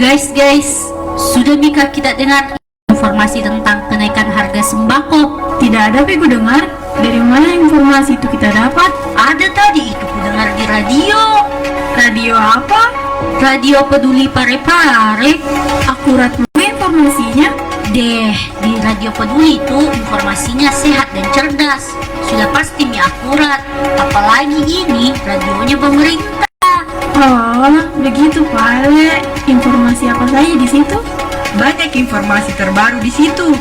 Guys, sudah bika kita dengar informasi tentang kenaikan harga sembako? Tidak ada ku dengar. Dari mana informasi itu kita dapat? Ada tadi itu ku dengar di radio. Radio apa? Radio Peduli Pare-Pare. Akurat mana informasinya? Deh, di Radio Peduli itu informasinya sehat dan cerdas. Sudah pasti akurat. Apalagi ini radionya pemerintah. Oh, begitu Pale. Informasi apa saja di situ? Banyak informasi terbaru di situ.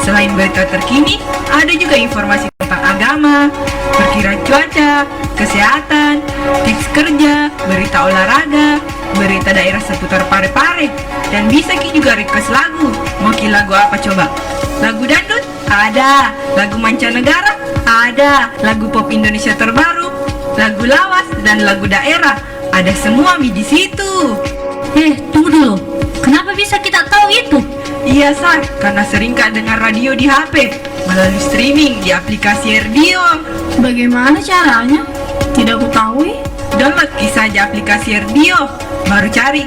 Selain berita terkini, ada juga informasi tentang agama, perkiraan cuaca, kesehatan, tips kerja, berita olahraga, berita daerah seputar Pare-Pare, dan bisa juga request lagu. Mau lagu apa coba? Lagu dangdut? Ada. Lagu mancanegara? Ada. Lagu pop Indonesia terbaru, lagu lawas, dan lagu daerah. Ada semua di situ. Tunggu dulu. Kenapa bisa kita tahu itu? Iya, Sar, karena sering Kak dengar radio di HP melalui streaming di aplikasi radio. Bagaimana caranya? Tidak ku tahu. Download saja aplikasi radio. Baru cari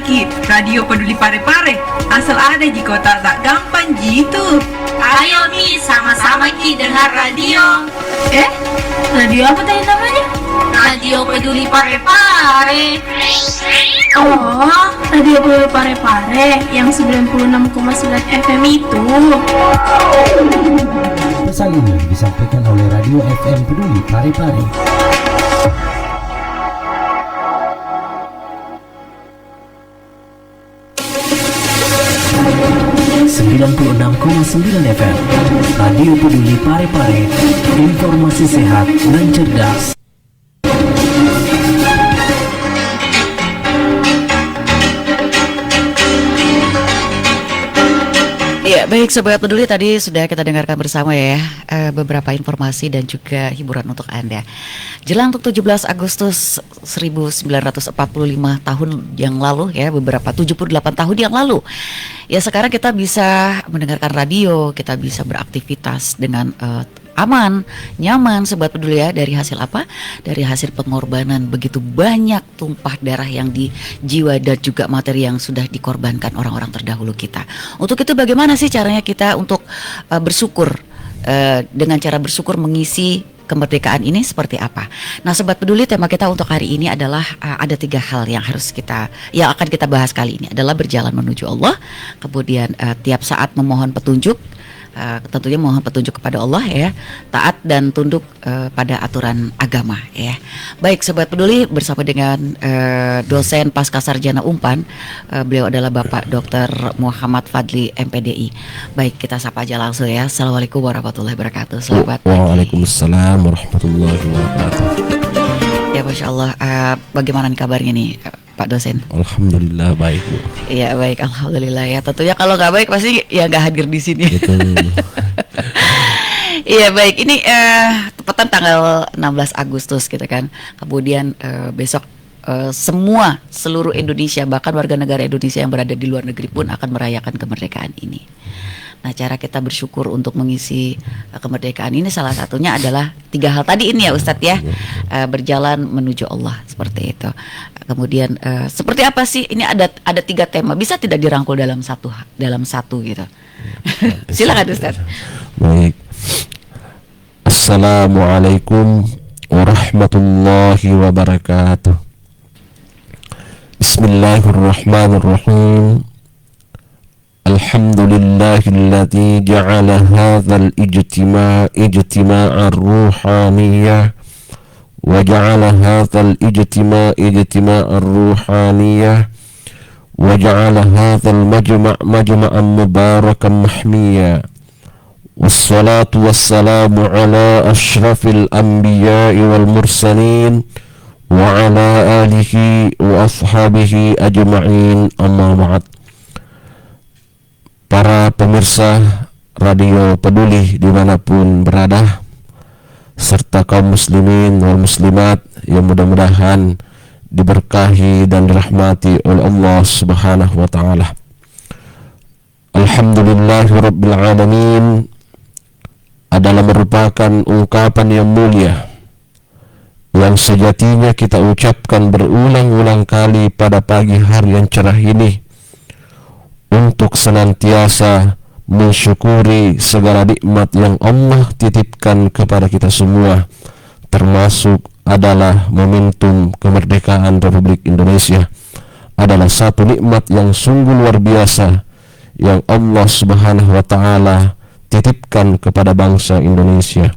Radio Peduli Pare-Pare. Asal ada di kota, tak gampang gitu. Ayo sama-sama dengar radio. Radio apa tadi namanya? Radio Peduli Pare-Pare. Oh, Radio Peduli Pare-Pare yang 96,9 FM itu. Pesan ini disampaikan oleh Radio FM Peduli Pare-Pare. 96,9 FM Radio Peduli Pare-Pare. Informasi sehat dan cerdas. Ya, baik Sobat Peduli, tadi sudah kita dengarkan bersama ya beberapa informasi dan juga hiburan untuk Anda. Jelang untuk 17 Agustus 1945 tahun yang lalu ya, beberapa 78 tahun yang lalu. Ya, sekarang kita bisa mendengarkan radio, kita bisa beraktivitas dengan aman, nyaman Sobat Peduli ya. Dari hasil apa? Dari hasil pengorbanan begitu banyak tumpah darah yang di jiwa dan juga materi yang sudah dikorbankan orang-orang terdahulu kita. Untuk itu bagaimana sih caranya kita untuk bersyukur? Dengan cara bersyukur mengisi kemerdekaan ini seperti apa? Nah, Sobat Peduli, tema kita untuk hari ini adalah ada 3 hal yang akan kita bahas kali ini adalah berjalan menuju Allah, kemudian tiap saat memohon petunjuk. Tentunya mohon petunjuk kepada Allah ya, taat dan tunduk pada aturan agama ya. Baik Sobat Peduli, bersama dengan dosen Pascasarjana Unpan, beliau adalah Bapak Dr. Muhammad Fadli MPDI. Baik, kita sapa aja langsung ya. Assalamualaikum warahmatullahi wabarakatuh. Selamat pagi. Waalaikumsalam warahmatullahi wabarakatuh. Ya, Masya Allah, bagaimana nih kabarnya nih Pak dosen? Alhamdulillah baik, Bu. Iya, baik, alhamdulillah ya. Tentunya kalau nggak baik pasti ya nggak hadir di sini. Betul. Iya, baik. Ini tepatan tanggal 16 Agustus gitu kan. Kemudian besok seluruh Indonesia, bahkan warga negara Indonesia yang berada di luar negeri pun akan merayakan kemerdekaan ini. Nah, cara kita bersyukur untuk mengisi kemerdekaan ini salah satunya adalah 3 hal tadi ini ya Ustadz ya. Berjalan menuju Allah, seperti itu. Kemudian seperti apa sih? Ini ada 3 tema. Bisa tidak dirangkul dalam satu gitu. Silakan Ustadz. Baik. Assalamualaikum warahmatullahi wabarakatuh. Bismillahirrahmanirrahim. Alhamdulillahilladzi ja'ala hadzal ijtima'an ruhaniyah wa ja'ala hadzal ijtima'an ruhaniyah wa ja'ala hadzal majma'an mubarakan mahmiyah. Wassalatu wassalamu ala asyrafil anbiya'i wal mursalin wa ala alihi wa ashabihi ajma'in, amma ba'd. Para pemirsa Radio Peduli dimanapun berada, serta kaum muslimin wal muslimat yang mudah-mudahan diberkahi dan dirahmati oleh Allah Subhanahu wa taala. Alhamdulillahirabbil alamin adalah merupakan ungkapan yang mulia yang sejatinya kita ucapkan berulang-ulang kali pada pagi hari yang cerah ini, untuk senantiasa mensyukuri segala nikmat yang Allah titipkan kepada kita semua, termasuk adalah momentum kemerdekaan Republik Indonesia. Adalah satu nikmat yang sungguh luar biasa yang Allah Subhanahu wa Ta'ala titipkan kepada bangsa Indonesia.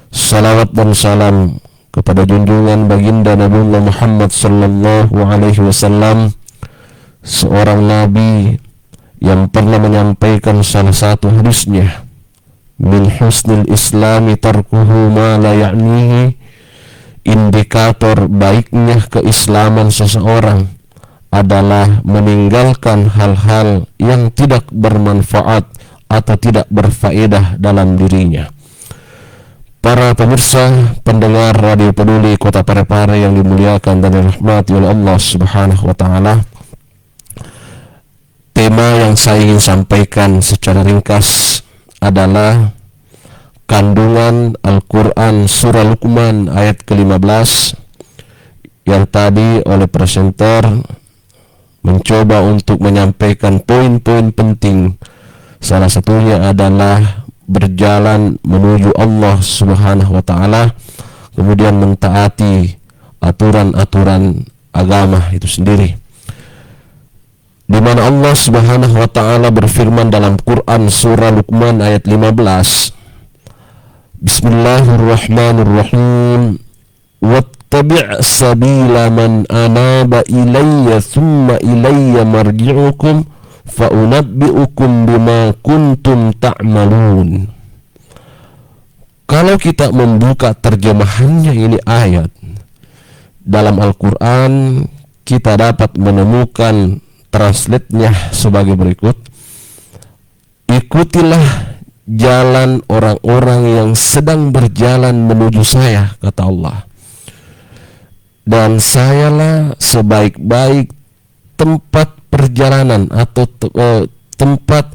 Salawat dan salam kepada junjungan baginda Nabi Muhammad sallallahu alaihi wasallam, seorang nabi yang pernah menyampaikan salah satu hadisnya, min husnil islami tarkuhu ma la ya'nihi, indikator baiknya keislaman seseorang adalah meninggalkan hal-hal yang tidak bermanfaat atau tidak berfaedah dalam dirinya. Para pemirsa, pendengar Radio Peduli Kota Parepare yang dimuliakan dan dirahmati oleh Allah Subhanahu wa Ta'ala, tema yang saya ingin sampaikan secara ringkas adalah kandungan Al-Quran Surah Luqman ayat ke-15, yang tadi oleh presenter mencoba untuk menyampaikan poin-poin penting. Salah satunya adalah berjalan menuju Allah Subhanahu wa Ta'ala, kemudian mentaati aturan-aturan agama itu sendiri, di mana Allah Subhanahu wa Ta'ala berfirman dalam Quran surah Luqman ayat 15, Bismillahirrahmanirrahim, wattabi' sabila man anaba ilayya thumma ilayya marji'ukum fa'unabbi'ukum bima kuntum ta'malun. Kalau kita membuka terjemahannya ini ayat dalam Al-Quran, kita dapat menemukan translate-nya sebagai berikut: ikutilah jalan orang-orang yang sedang berjalan menuju saya, kata Allah, dan sayalah sebaik-baik tempat perjalanan atau tempat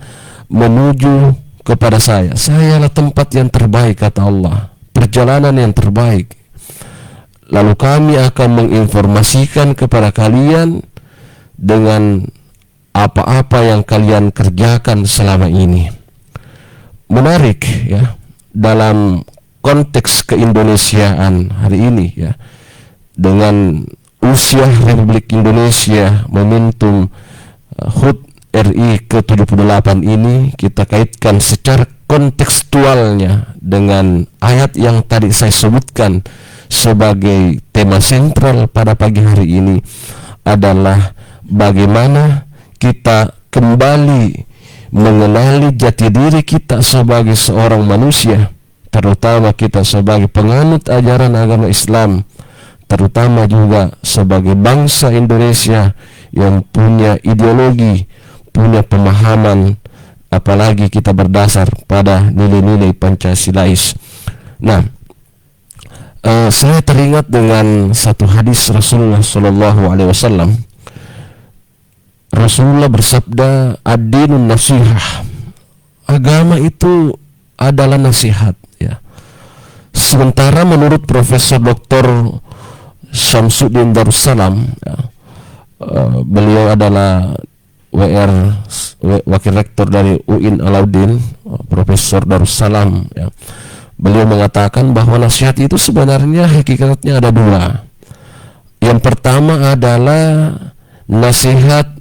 menuju kepada saya. Sayalah tempat yang terbaik, kata Allah, perjalanan yang terbaik. Lalu kami akan menginformasikan kepada kalian dengan apa-apa yang kalian kerjakan selama ini. Menarik ya, dalam konteks keindonesiaan hari ini ya, dengan usia Republik Indonesia, momentum HUT RI ke-78 ini, kita kaitkan secara kontekstualnya dengan ayat yang tadi saya sebutkan sebagai tema sentral pada pagi hari ini, adalah bagaimana kita kembali mengenali jati diri kita sebagai seorang manusia, terutama kita sebagai penganut ajaran agama Islam, terutama juga sebagai bangsa Indonesia yang punya ideologi, punya pemahaman, apalagi kita berdasar pada nilai-nilai Pancasilais. Nah, saya teringat dengan satu hadis Rasulullah Shallallahu Alaihi Wasallam. Rasulullah bersabda, ad-dinun nasihah, agama itu adalah nasihat ya. Sementara menurut Profesor Dr. Syamsuddin Darussalam ya, beliau adalah Wakil Rektor dari UIN Alauddin, Profesor Darussalam ya. Beliau mengatakan bahwa nasihat itu sebenarnya hakikatnya ada dua. Yang pertama adalah nasihat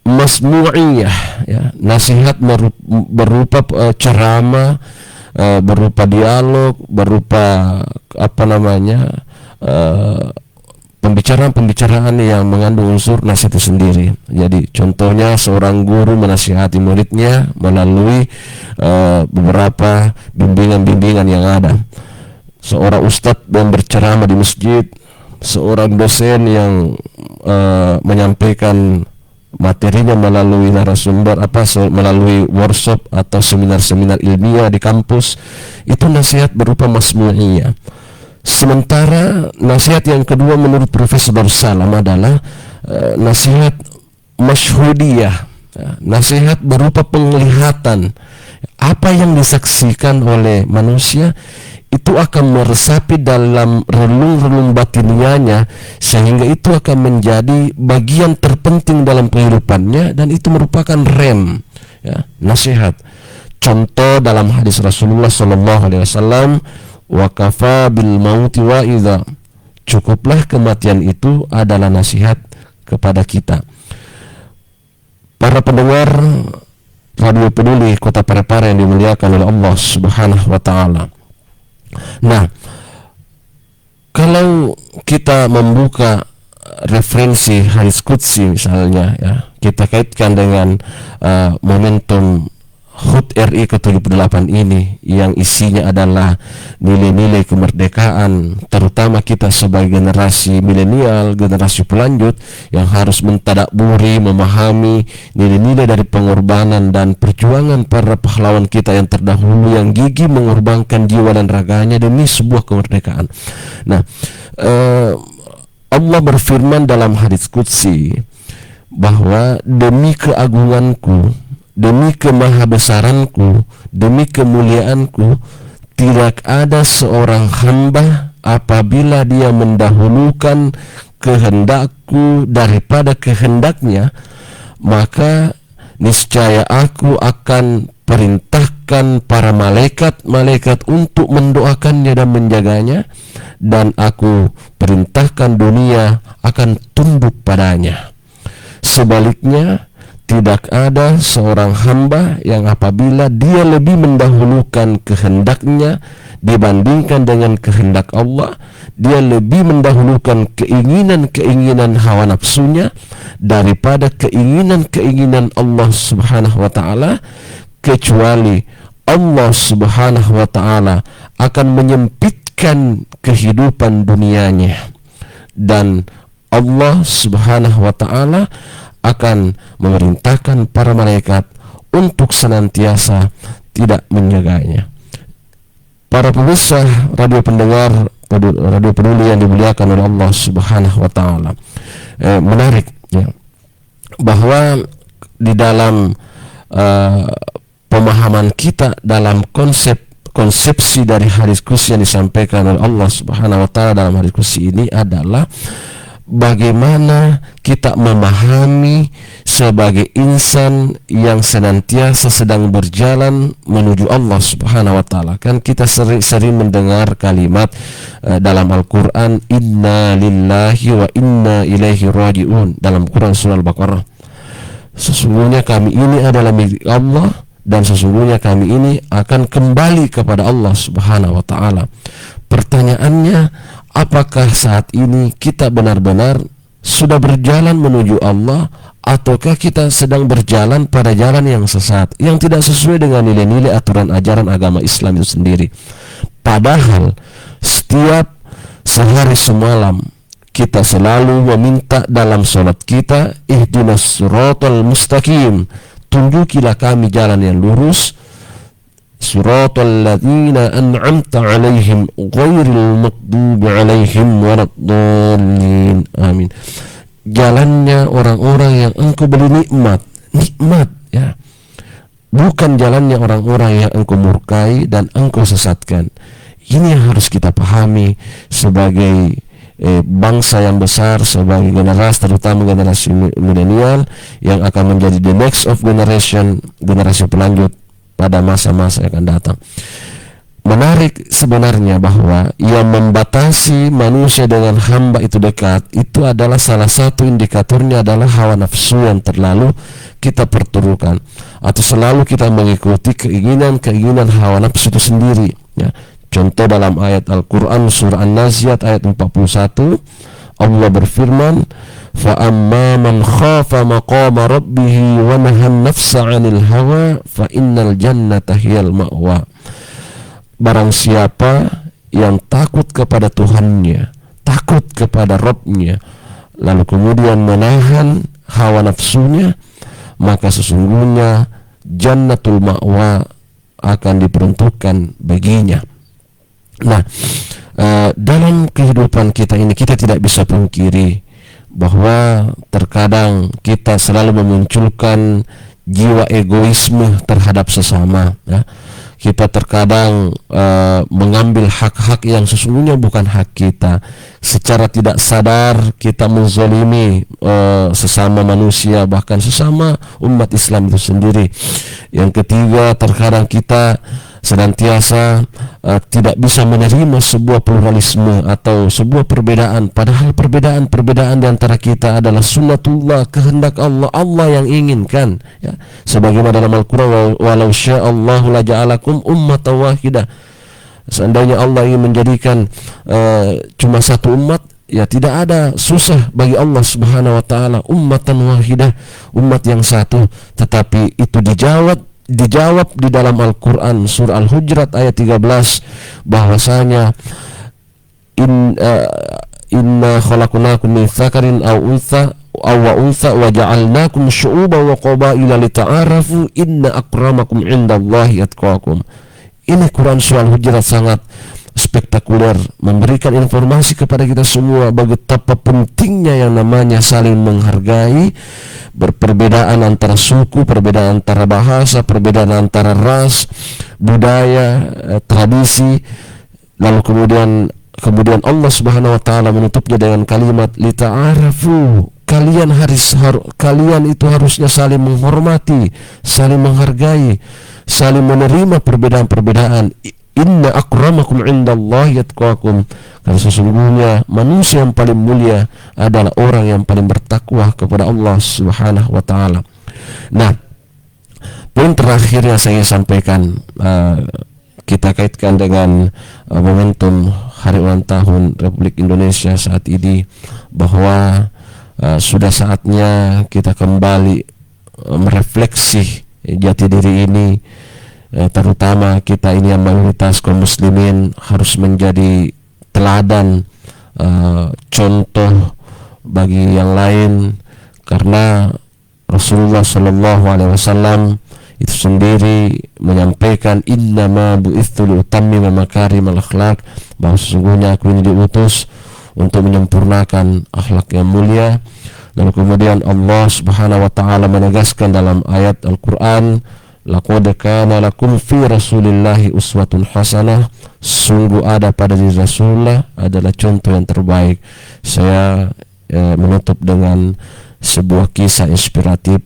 masmu'iyah ya, nasihat berupa ceramah, berupa dialog, berupa pembicaraan yang mengandung unsur nasihat itu sendiri. Jadi contohnya seorang guru menasihati muridnya melalui beberapa bimbingan-bimbingan yang ada. Seorang ustadz yang berceramah di masjid, seorang dosen yang menyampaikan materinya melalui narasumber melalui workshop atau seminar-seminar ilmiah di kampus, itu nasihat berupa masmu'iyah. Sementara nasihat yang kedua menurut Profesor Darussalam adalah nasihat masyhudiyah, nasihat berupa penglihatan. Apa yang disaksikan oleh manusia itu akan meresapi dalam relung-relung batinianya, sehingga itu akan menjadi bagian terpenting dalam kehidupannya, dan itu merupakan rem, ya, nasihat. Contoh dalam hadis Rasulullah SAW, wa kafa bil mauti wa'idha, cukuplah kematian itu adalah nasihat kepada kita. Para pendengar Radio Peduli Kota Parepare yang dimuliakan oleh Allah Subhanahu wa taala. Nah, kalau kita membuka referensi hadis qudsi misalnya, ya, kita kaitkan dengan momentum HUT RI ke-78 ini yang isinya adalah nilai-nilai kemerdekaan, terutama kita sebagai generasi milenial, generasi pelanjut yang harus mentadaburi, memahami nilai-nilai dari pengorbanan dan perjuangan para pahlawan kita yang terdahulu yang gigih mengorbankan jiwa dan raganya demi sebuah kemerdekaan. Nah, Allah berfirman dalam hadis qudsi bahwa demi keagunganku, demi kemahabesaranku, demi kemuliaanku, tidak ada seorang hamba apabila dia mendahulukan kehendakku daripada kehendaknya, maka niscaya aku akan perintahkan para malaikat-malaikat untuk mendoakannya dan menjaganya, dan aku perintahkan dunia akan tunduk padanya. Sebaliknya, tidak ada seorang hamba yang apabila dia lebih mendahulukan kehendaknya dibandingkan dengan kehendak Allah, dia lebih mendahulukan keinginan-keinginan hawa nafsunya daripada keinginan-keinginan Allah Subhanahu wa taala, kecuali Allah Subhanahu wa taala akan menyempitkan kehidupan dunianya, dan Allah Subhanahu wa taala akan memerintahkan para malaikat untuk senantiasa tidak menjaganya. Para pemirsa radio pendengar Radio Peduli yang dimuliakan oleh Allah Subhanahu wa taala, menarik, ya, bahwa di dalam pemahaman kita dalam konsepsi dari hadis qudsi yang disampaikan oleh Allah Subhanahu wa taala dalam hadis qudsi ini adalah bagaimana kita memahami sebagai insan yang senantiasa sedang berjalan menuju Allah Subhanahu wa taala. Kan kita sering mendengar kalimat dalam Al-Qur'an, inna lillahi wa inna ilaihi raji'un, dalam Quran surah Al-Baqarah. Sesungguhnya kami ini adalah milik Allah dan sesungguhnya kami ini akan kembali kepada Allah Subhanahu wa taala. Pertanyaannya, apakah saat ini kita benar-benar sudah berjalan menuju Allah, ataukah kita sedang berjalan pada jalan yang sesat, yang tidak sesuai dengan nilai-nilai aturan ajaran agama Islam itu sendiri? Padahal setiap sehari semalam kita selalu meminta dalam sholat kita, ihdinas siratal mustaqim, tunjukilah kami jalan yang lurus, siratal ladzina an'amta 'alaihim ghairil maghdubi 'alaihim waladdallin. Amin. Jalannya orang-orang yang engkau beri nikmat, ya. Bukan jalannya orang-orang yang engkau murkai dan engkau sesatkan. Ini yang harus kita pahami sebagai bangsa yang besar, sebagai generasi, terutama generasi milenial yang akan menjadi the next of generation, generasi pelanjut pada masa-masa yang akan datang. Menarik sebenarnya bahwa yang membatasi manusia dengan hamba itu dekat, itu adalah salah satu indikatornya adalah hawa nafsu yang terlalu kita perturukan, atau selalu kita mengikuti keinginan hawa nafsu itu sendiri, ya. Contoh dalam ayat Al-Quran surah An-Naziat ayat 41, Allah berfirman, فَأَمَّا مَنْ خَافَ مَقَامَ رَبِّهِ وَنَهَى النَّفْسَ عَنِ الْهَوَى فَإِنَّ الْجَنَّةَ هِيَ الْمَأْوَى. Barang siapa yang takut kepada Tuhannya, takut kepada Rabb-nya, lalu kemudian menahan hawa nafsunya, maka sesungguhnya Jannatul Ma'wa akan diperuntukkan baginya. Nah, dalam kehidupan kita ini kita tidak bisa pungkiri bahwa terkadang kita selalu memunculkan jiwa egoisme terhadap sesama, ya. kita terkadang mengambil hak-hak yang sesungguhnya bukan hak kita. Secara tidak sadar kita menzalimi sesama manusia, bahkan sesama umat Islam itu sendiri. Yang ketiga, terkadang kita senantiasa tidak bisa menerima sebuah pluralisme atau sebuah perbedaan, padahal perbedaan di antara kita adalah sunnatullah, kehendak Allah, Allah yang inginkan, ya. Sebagaimana dalam Al-Quran, walau sya'allahu laja'alakum ummatan wahidah. Seandainya Allah ingin menjadikan cuma satu umat, ya tidak ada susah bagi Allah Subhanahu wa taala, ummatan wahidah, umat yang satu. Tetapi itu dijawab di dalam Al-Quran surah Al-Hujurat ayat 13 bahwasanya inna khalaqnakum min dzakarin aw untha wa ja'alnakum syu'uban wa qabaila lita'arafu inna akramakum 'indallahi atqakum. Ini Quran surah Al-Hujurat sangat spektakuler, memberikan informasi kepada kita semua betapa pentingnya yang namanya saling menghargai, berperbedaan antara suku, perbedaan antara bahasa, perbedaan antara ras, budaya, tradisi. Lalu kemudian Allah Subhanahu wa taala menutupnya dengan kalimat lita'arafu. Kalian itu harusnya saling menghormati, saling menghargai, saling menerima perbedaan-perbedaan. Inna akramakum indallahi atqakum. Karena sesungguhnya manusia yang paling mulia adalah orang yang paling bertakwa kepada Allah Subhanahu wa taala. Nah, poin terakhir yang saya sampaikan, kita kaitkan dengan momentum Hari Ulang Tahun Republik Indonesia saat ini, bahwa sudah saatnya kita kembali merefleksi jati diri ini. Terutama kita ini yang mayoritas kaum muslimin harus menjadi teladan, contoh bagi yang lain, karena Rasulullah Shallallahu Alaihi Wasallam itu sendiri menyampaikan innama bu'itsu liutammima makarimal akhlaq, bahwa sesungguhnya aku ini diutus untuk menyempurnakan akhlak yang mulia. Lalu kemudian Allah Subhanahu wa taala menegaskan dalam ayat Al-Qur'an, laqad kana lakum fi rasulillahi uswatun hasanah, sungguh ada pada diri Rasulullah adalah contoh yang terbaik. Saya menutup dengan sebuah kisah inspiratif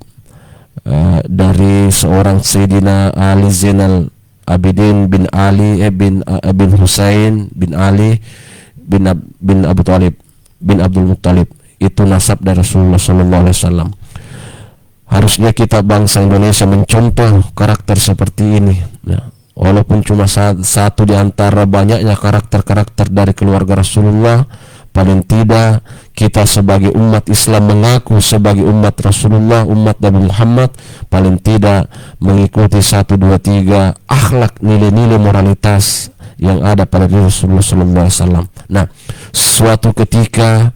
dari seorang Sayyidina Ali Zainal Abidin bin Ali bin Husain bin Ali bin Abu Talib bin Abdul Muttalib. Itu nasab dari Rasulullah sallallahu alaihi wasallam. Harusnya kita bangsa Indonesia mencontoh karakter seperti ini, ya. Walaupun cuma satu di antara banyaknya karakter-karakter dari keluarga Rasulullah, paling tidak kita sebagai umat Islam mengaku sebagai umat Rasulullah, umat Nabi Muhammad, paling tidak mengikuti 1, 2, 3 akhlak, nilai-nilai moralitas yang ada pada diri Rasulullah SAW. Nah, suatu ketika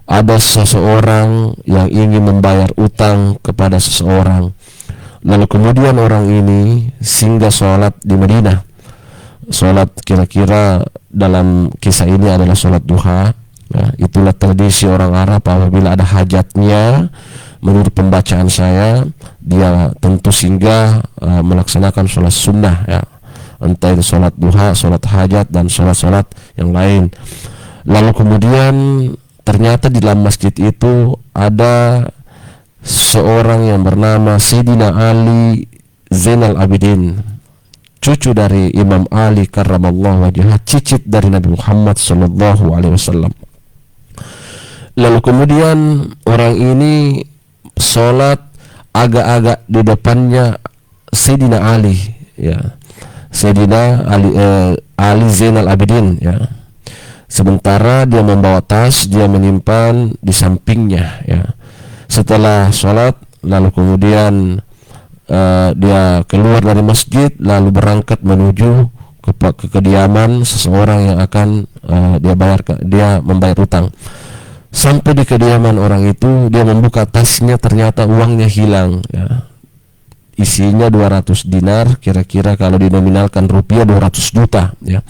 ada seseorang yang ingin membayar utang kepada seseorang. Lalu kemudian orang ini singgah sholat di Madinah. Sholat kira-kira dalam kisah ini adalah sholat duha. Nah, itulah tradisi orang Arab, apabila ada hajatnya, menurut pembacaan saya, dia tentu singgah melaksanakan sholat sunnah, ya. Entah itu sholat duha, sholat hajat, dan sholat-sholat yang lain. Lalu kemudian ternyata di dalam masjid itu ada seorang yang bernama Sayyidina Ali Zainal Abidin, cucu dari Imam Ali karramallahu wajhah, cicit dari Nabi Muhammad sallallahu alaihi wasallam. Lalu kemudian orang ini sholat agak-agak di depannya Sayyidina Ali, ya. Sayyidina Ali Zainal Abidin, ya. Sementara dia membawa tas, dia menyimpan di sampingnya, ya. Setelah sholat, lalu kemudian dia keluar dari masjid, lalu berangkat menuju ke kediaman seseorang yang akan dia membayar utang. Sampai di kediaman orang itu, dia membuka tasnya, ternyata uangnya hilang, ya. Isinya 200 dinar, kira-kira kalau dinominalkan rupiah 200 juta, ya.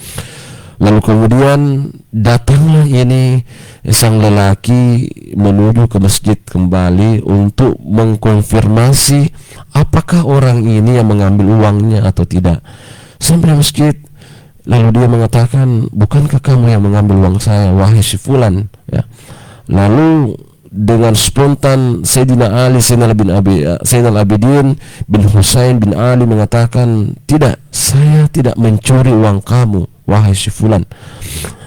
Lalu kemudian datanglah ini sang lelaki menuju ke masjid kembali untuk mengkonfirmasi apakah orang ini yang mengambil uangnya atau tidak. sampai di masjid. Lalu dia mengatakan, bukankah kamu yang mengambil uang saya, wahai si fulan, ya. Lalu dengan spontan Sayyidina Ali Zainal Abidin bin Husain bin Ali mengatakan, tidak, saya tidak mencuri uang kamu, wahai si fulan.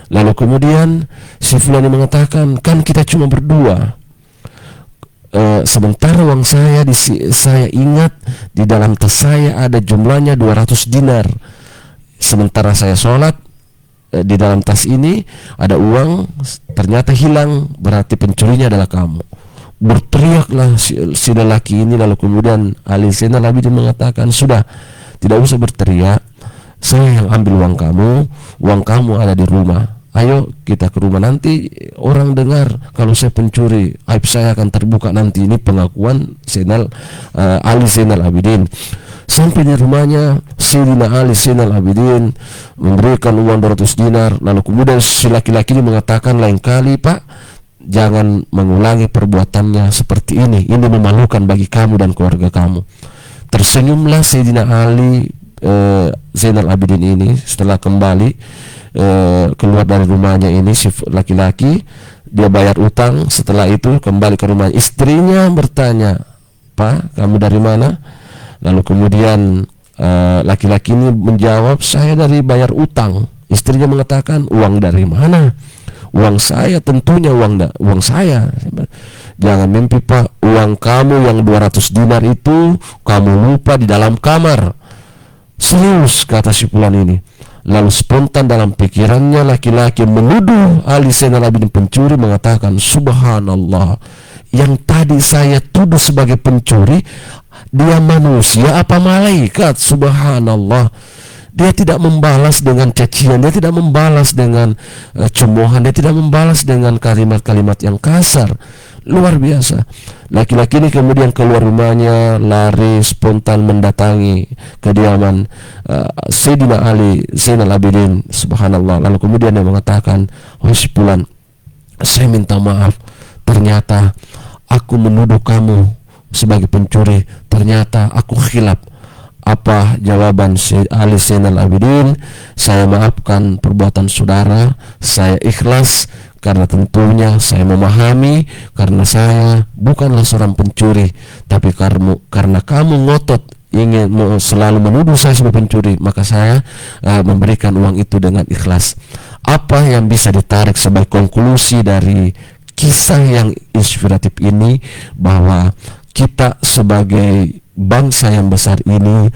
Lalu kemudian si fulan mengatakan, kan kita cuma berdua. Sementara uang saya saya ingat di dalam tas saya ada jumlahnya 200 dinar. Sementara saya sholat, di dalam tas ini ada uang, ternyata hilang, berarti pencurinya adalah kamu. Berteriaklah si lelaki ini. Lalu kemudian Ali Zainal Abidin mengatakan, sudah, tidak usah berteriak, saya yang ambil uang kamu ada di rumah. Ayo kita ke rumah, nanti orang dengar kalau saya pencuri, aib saya akan terbuka nanti. Ini pengakuan Ali Zainal Abidin. Sampai di rumahnya, Sayyidina Ali Zainal Abidin memberikan uang 200 dinar. Lalu kemudian si laki-laki ini mengatakan, lain kali Pak, jangan mengulangi perbuatannya seperti ini memalukan bagi kamu dan keluarga kamu. Tersenyumlah Sayyidina Ali Zainal Abidin ini setelah kembali keluar dari rumahnya ini. Si laki-laki, dia bayar utang. Setelah itu kembali ke rumah. Istrinya bertanya, Pak, kamu dari mana? Lalu kemudian laki-laki ini menjawab, saya dari bayar utang. Istrinya mengatakan, uang dari mana? Uang saya, tentunya uang saya. Jangan mimpi Pak, uang kamu yang 200 dinar itu kamu lupa di dalam kamar. Serius, kata si fulan ini. Lalu spontan dalam pikirannya laki-laki menuduh Ali Zainal Abidin pencuri, mengatakan, subhanallah, yang tadi saya tuduh sebagai pencuri, dia manusia apa malaikat? Subhanallah. Dia tidak membalas dengan cacian, dia tidak membalas dengan cemoohan, dia tidak membalas dengan kalimat-kalimat yang kasar. Luar biasa. Laki-laki ini kemudian keluar rumahnya, lari spontan mendatangi kediaman Sayyidina Ali Zainal Abidin. Subhanallah. Lalu kemudian dia mengatakan, oh si fulan, saya minta maaf, ternyata aku menuduh kamu sebagai pencuri, ternyata aku khilaf. Apa jawaban Ali Zainal Abidin? Saya maafkan perbuatan saudara, saya ikhlas, karena tentunya saya memahami, karena saya bukanlah seorang pencuri, tapi karena kamu ngotot ingin selalu menuduh saya sebagai pencuri, maka saya memberikan uang itu dengan ikhlas. Apa yang bisa ditarik sebagai konklusi dari kisah yang inspiratif ini, bahwa kita sebagai bangsa yang besar ini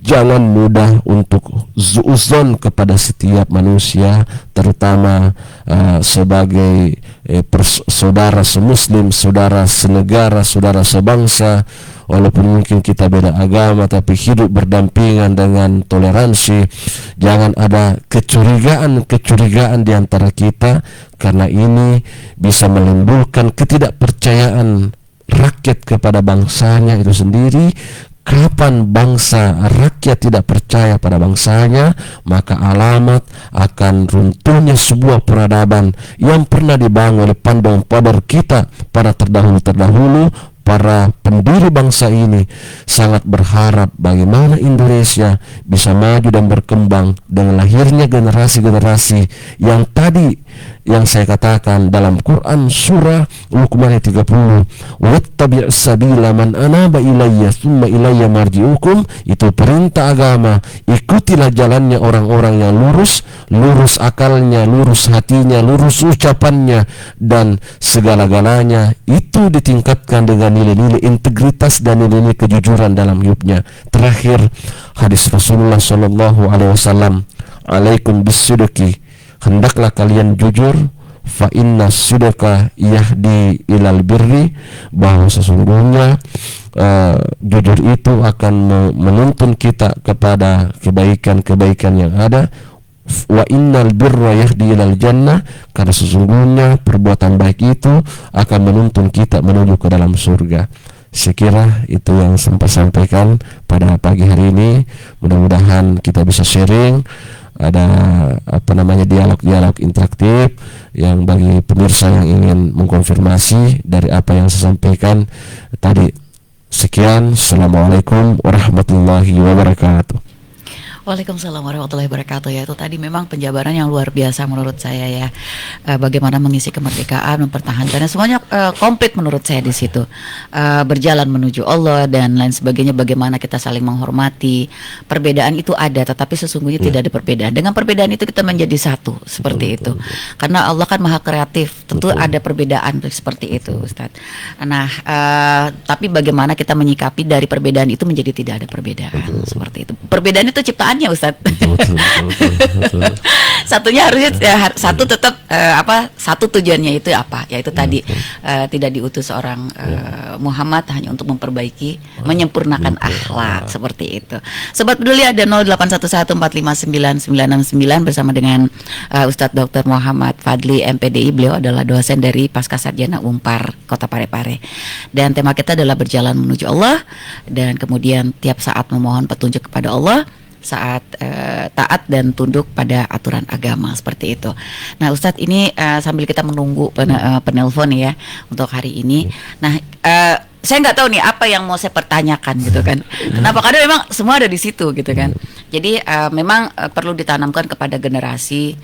jangan mudah untuk zuuzon kepada setiap manusia, terutama sebagai saudara semuslim, saudara senegara, saudara sebangsa. Walaupun mungkin kita beda agama, tapi hidup berdampingan dengan toleransi. Jangan ada kecurigaan di antara kita, karena ini bisa menimbulkan ketidakpercayaan rakyat kepada bangsanya itu sendiri. Kapan bangsa rakyat tidak percaya pada bangsanya, maka alamat akan runtuhnya sebuah peradaban yang pernah dibangun oleh pandang padar kita para terdahulu. Para pendiri bangsa ini sangat berharap bagaimana Indonesia bisa maju dan berkembang dengan lahirnya generasi-generasi yang tadi yang saya katakan dalam Quran surah Luqman ayat 30, wattabi' sabila man anaba ilayya tsumma ilayya marji'ukum. Itu perintah agama, ikutilah jalannya orang-orang yang lurus akalnya, lurus hatinya, lurus ucapannya, dan segala-galanya itu ditingkatkan dengan nilai-nilai integritas dan nilai-nilai kejujuran dalam hidupnya. Terakhir hadis Rasulullah sallallahu alaihi wasallam, alaikum bisidqi, hendaklah kalian jujur, fa inna sidqa yahdi ilal birri, bahwa sesungguhnya jujur itu akan menuntun kita kepada kebaikan-kebaikan yang ada. Wa innal birra yahdi ilal jannah, karena sesungguhnya perbuatan baik itu akan menuntun kita menuju ke dalam surga. Sekira itu yang sempat sampaikan pada pagi hari ini. Mudah-mudahan kita bisa sharing, ada dialog-dialog interaktif yang bagi pemirsa yang ingin mengkonfirmasi dari apa yang saya sampaikan tadi. Sekian, assalamualaikum warahmatullahi wabarakatuh. Waalaikumsalam warahmatullahi wabarakatuh. Ya, itu tadi memang penjabaran yang luar biasa menurut saya ya. Bagaimana mengisi kemerdekaan, mempertahankannya, semuanya komplit menurut saya di situ. Berjalan menuju Allah dan lain sebagainya. Bagaimana kita saling menghormati. Perbedaan itu ada, tetapi sesungguhnya tidak ada perbedaan. Dengan perbedaan itu kita menjadi satu, seperti itu. Karena Allah kan maha kreatif. Tentu ada perbedaan seperti itu, Ustaz. Nah, tapi bagaimana kita menyikapi dari perbedaan itu menjadi tidak ada perbedaan, seperti itu. Perbedaan itu ciptaannya, Ustaz. Betul. Satunya harusnya satu tetap satu tujuannya itu apa? Yaitu tadi tidak diutus seorang Muhammad hanya untuk memperbaiki, menyempurnakan akhlak, seperti itu. Sobat Peduli, ada 0811459969 bersama dengan Ustadz Dr. Muhammad Fadli MPDI. Beliau adalah dosen dari Pascasarjana Unpar Kota Parepare. Dan tema kita adalah berjalan menuju Allah, dan kemudian tiap saat memohon petunjuk kepada Allah, saat taat dan tunduk pada aturan agama, seperti itu. Nah, Ustadz, ini sambil kita menunggu penelpon ya untuk hari ini. Nah, saya nggak tahu nih apa yang mau saya pertanyakan gitu kan. Kenapa? Karena memang semua ada di situ gitu kan. Jadi memang perlu ditanamkan kepada generasi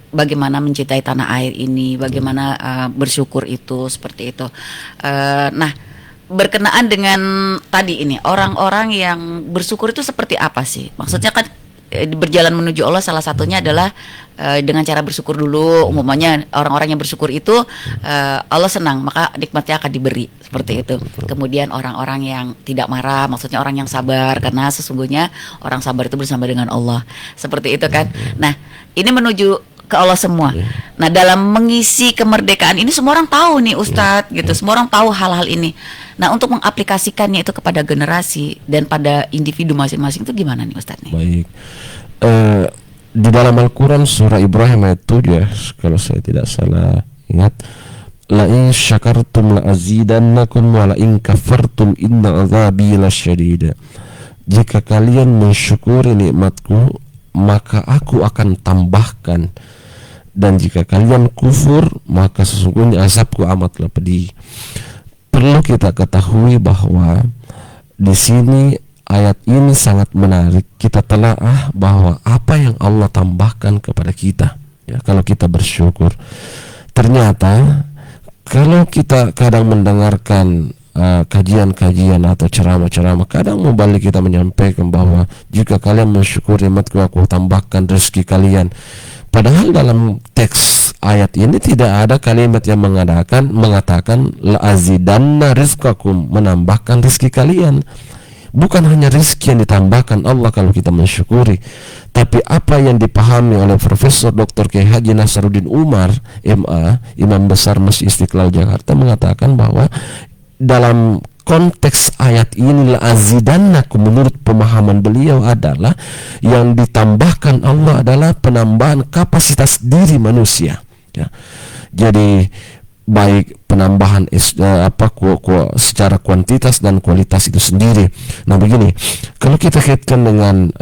bagaimana mencintai tanah air ini, bagaimana bersyukur itu, seperti itu. Nah, berkenaan dengan tadi ini, orang-orang yang bersyukur itu seperti apa sih? Maksudnya kan berjalan menuju Allah salah satunya adalah dengan cara bersyukur dulu. Umumnya orang-orang yang bersyukur itu Allah senang, maka nikmatnya akan diberi, seperti itu. Kemudian orang-orang yang tidak marah, maksudnya orang yang sabar, karena sesungguhnya orang sabar itu bersama dengan Allah, seperti itu kan. Nah, ini menuju ke Allah semua. Nah, dalam mengisi kemerdekaan ini semua orang tahu nih, Ustadz, gitu. Semua orang tahu hal-hal ini. Nah, untuk mengaplikasikannya itu kepada generasi dan pada individu masing-masing itu gimana nih, Ustadz nih? Baik. Di dalam Al-Quran surah Ibrahim ayat 7 ya, kalau saya tidak salah ingat, la in syakartum la azidannakum wa la in kafartum inna azabi lasyadid. Jika kalian mensyukuri nikmatku, maka aku akan tambahkan, dan jika kalian kufur, maka sesungguhnya azabku amatlah pedih. Perlu kita ketahui bahwa di sini ayat ini sangat menarik. Kita telaah bahwa apa yang Allah tambahkan kepada kita ya, kalau kita bersyukur. Ternyata kalau kita kadang mendengarkan kajian-kajian atau ceramah-ceramah, kadang mubalik kita menyampaikan bahwa jika kalian mensyukuri nikmatku, aku tambahkan rezeki kalian. Padahal dalam teks ayat ini tidak ada kalimat yang mengatakan la azidanna rizqakum, menambahkan rezeki kalian. Bukan hanya rezeki yang ditambahkan Allah kalau kita mensyukuri, tapi apa yang dipahami oleh Profesor Dr. Kiai Haji Nasaruddin Umar, MA, Imam Besar Masjid Istiqlal Jakarta, mengatakan bahwa dalam konteks ayat ini la azidannakum, menurut pemahaman beliau adalah yang ditambahkan Allah adalah penambahan kapasitas diri manusia ya. Jadi baik penambahan secara kuantitas dan kualitas itu sendiri. Nah begini, kalau kita kaitkan dengan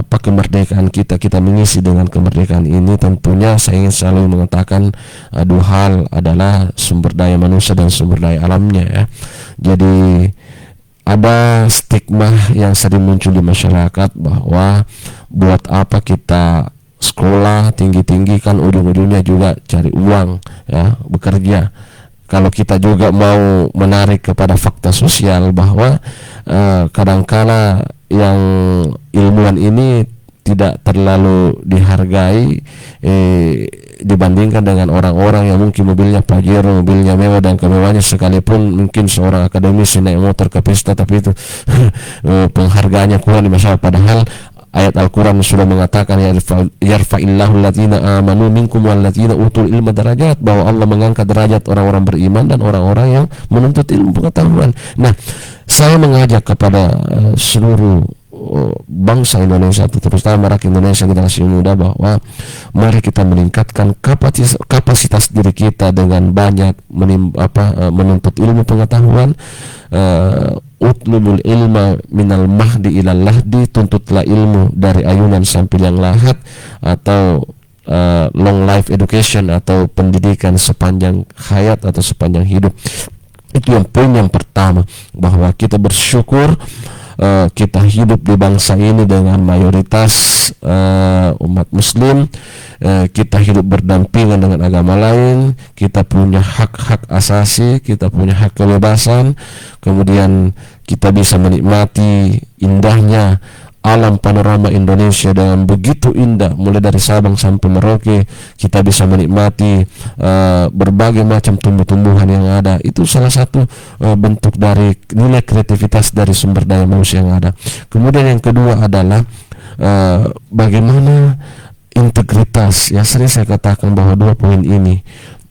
kemerdekaan kita mengisi dengan kemerdekaan ini, tentunya saya ingin selalu mengatakan dua hal adalah sumber daya manusia dan sumber daya alamnya ya. Jadi ada stigma yang sering muncul di masyarakat bahwa buat apa kita sekolah tinggi-tinggi, kan ujung-ujungnya juga cari uang ya, bekerja. Kalau kita juga mau menarik kepada fakta sosial bahwa kadangkala yang ilmuwan ini tidak terlalu dihargai dibandingkan dengan orang-orang yang mungkin mobilnya Pajero, mobilnya mewah dan kemewahannya, sekalipun mungkin seorang akademisi naik motor ke pesta, tapi itu penghargaannya kurang di masyarakat. Padahal ayat Al-Quran sudah mengatakan yarfa'illahu alladzina amanu minkum walladzina utul ilma darajat, bahwa Allah mengangkat derajat orang-orang beriman dan orang-orang yang menuntut ilmu pengetahuan. Nah, saya mengajak kepada seluruh bangsa Indonesia, terutama rakyat Indonesia, generasi muda, bahwa mari kita meningkatkan kapasitas diri kita dengan banyak menuntut ilmu pengetahuan. Utlubul ilma minal mahdi ilal lahdi, tuntutlah ilmu dari ayunan sampai yang lahat, atau long life education atau pendidikan sepanjang hayat atau sepanjang hidup. Itu yang poin yang pertama, bahwa kita bersyukur kita hidup di bangsa ini dengan mayoritas umat muslim, kita hidup berdampingan dengan agama lain, kita punya hak-hak asasi, kita punya hak kebebasan, kemudian kita bisa menikmati indahnya alam panorama Indonesia dengan begitu indah, mulai dari Sabang sampai Merauke. Kita bisa menikmati berbagai macam tumbuh-tumbuhan yang ada. Itu salah satu bentuk dari nilai kreativitas dari sumber daya manusia yang ada. Kemudian yang kedua adalah bagaimana integritas. Ya, sering saya katakan bahwa 2 poin ini,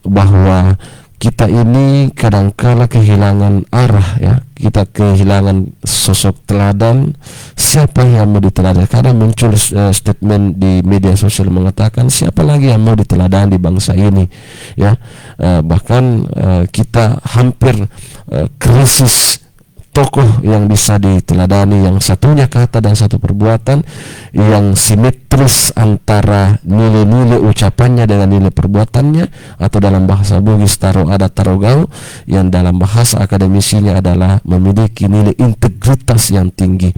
bahwa kita ini kadangkala kehilangan arah, ya, kita kehilangan sosok teladan. Siapa yang mau diteladani? Karena muncul statement di media sosial mengatakan siapa lagi yang mau diteladani di bangsa ini, ya. Bahkan kita hampir krisis tokoh yang bisa diteladani, yang satunya kata dan satu perbuatan, yang simetris antara nilai-nilai ucapannya dengan nilai perbuatannya, atau dalam bahasa Bugis taro ada taro gau, yang dalam bahasa akademisinya adalah memiliki nilai integritas yang tinggi.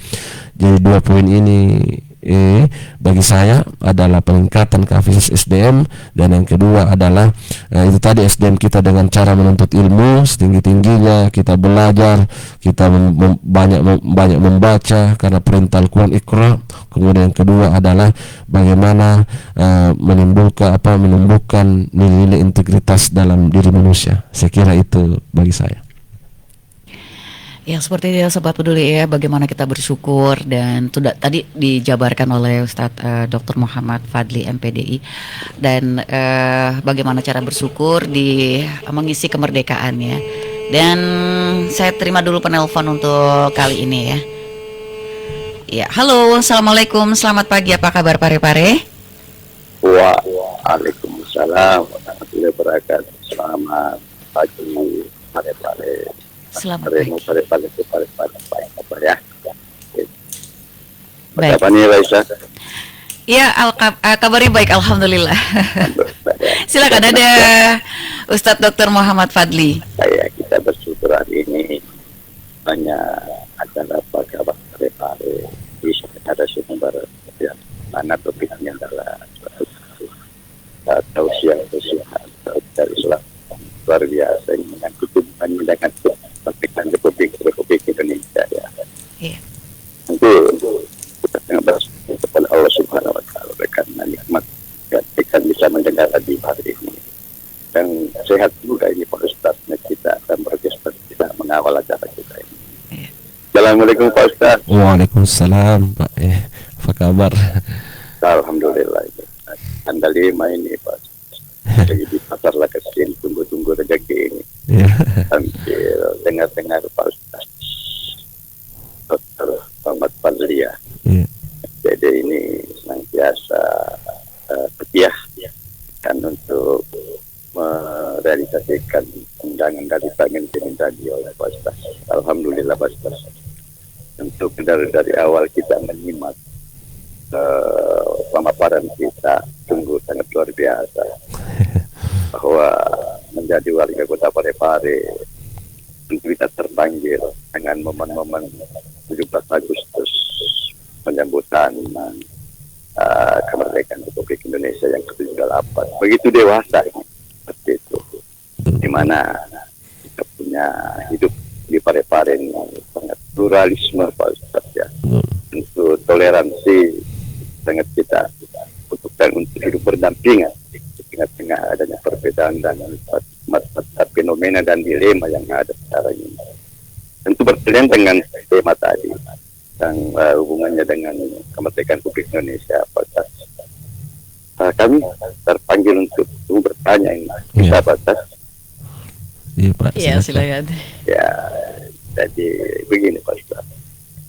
Jadi 2 poin ini bagi saya adalah peningkatan kapasitas SDM, dan yang kedua adalah itu tadi SDM kita dengan cara menuntut ilmu setinggi-tingginya, kita belajar, kita banyak membaca karena perintah Al-Quran Iqra. Kemudian yang kedua adalah bagaimana menumbuhkan nilai-nilai integritas dalam diri manusia. Saya kira itu bagi saya. Ya, seperti dia Sobat Peduli ya, bagaimana kita bersyukur, dan tadi dijabarkan oleh Ustadz Dr. Muhammad Fadli MPDI, dan bagaimana cara bersyukur di mengisi kemerdekaan ya. Dan saya terima dulu penelpon untuk kali ini ya. Ya, halo, assalamualaikum, selamat pagi, apa kabar Pare-Pare? Waalaikumsalam warahmatullahi wabarakatuh. Selamat pagi Pare-Pare. Selamat pagi. Apa ya? Baik. Apa nih Raisa? Ya, kabarnya baik, alhamdulillah. Silakan, ada Ustadz Dr. Muhammad Fadli. Kita bersyukur hari ini banyak acara kabar Pare-Pare bisa ada sumber yang mana topiknya adalah tausiah dari Islam luar biasa ini menyangkut hubungannya dengan Republik Indonesia ya. Iya. Tentu kita sangat bersyukur kepada Allah Subhanahu Wa Taala karena nikmat kita bisa mendengar di hari ini, dan sehat juga ini Pak Ustaz, kita akan bergeser kita mengawal acara kita ini. Iya. Assalamualaikum Pak Ustaz. Waalaikumsalam Pak. Apa kabar? Alhamdulillah. Tanggal 5 ini Pak. Lagi di pasar lah kesini, tunggu rezeki ini. Hampir dengar Pak Ustaz Dr. Muhammad Fadli ya. Jadi ini senantiasa setia kan untuk merealisasikan undangan dari pemimpin tadi oleh Pak Ustaz. Alhamdulillah Pak Ustaz. Untuk dari awal kita menyimak pemaparan kita, sungguh sangat luar biasa. Bahwa menjadi warga kota Pare-Pare, kita terpanggil dengan momen-momen 17 Agustus penyambutan kemerdekaan Republik Indonesia yang ke-78. Begitu dewasa ini, seperti itu. Di mana kita punya hidup di Pare-Pare ini sangat pluralisme Pak Ustaz ya. Untuk toleransi sangat kita butuhkan untuk hidup berdampingan di tengah adanya perbedaan dan fenomena dan dilema yang ada sekarang ini. Tentu berkaitan dengan tema tadi yang hubungannya dengan kemerdekaan Republik Indonesia. Kami terpanggil untuk bertanya ini. Bisa Pak Ustaz? Iya Pak. Iya, silakan. Ya, jadi begini Pak Ustaz.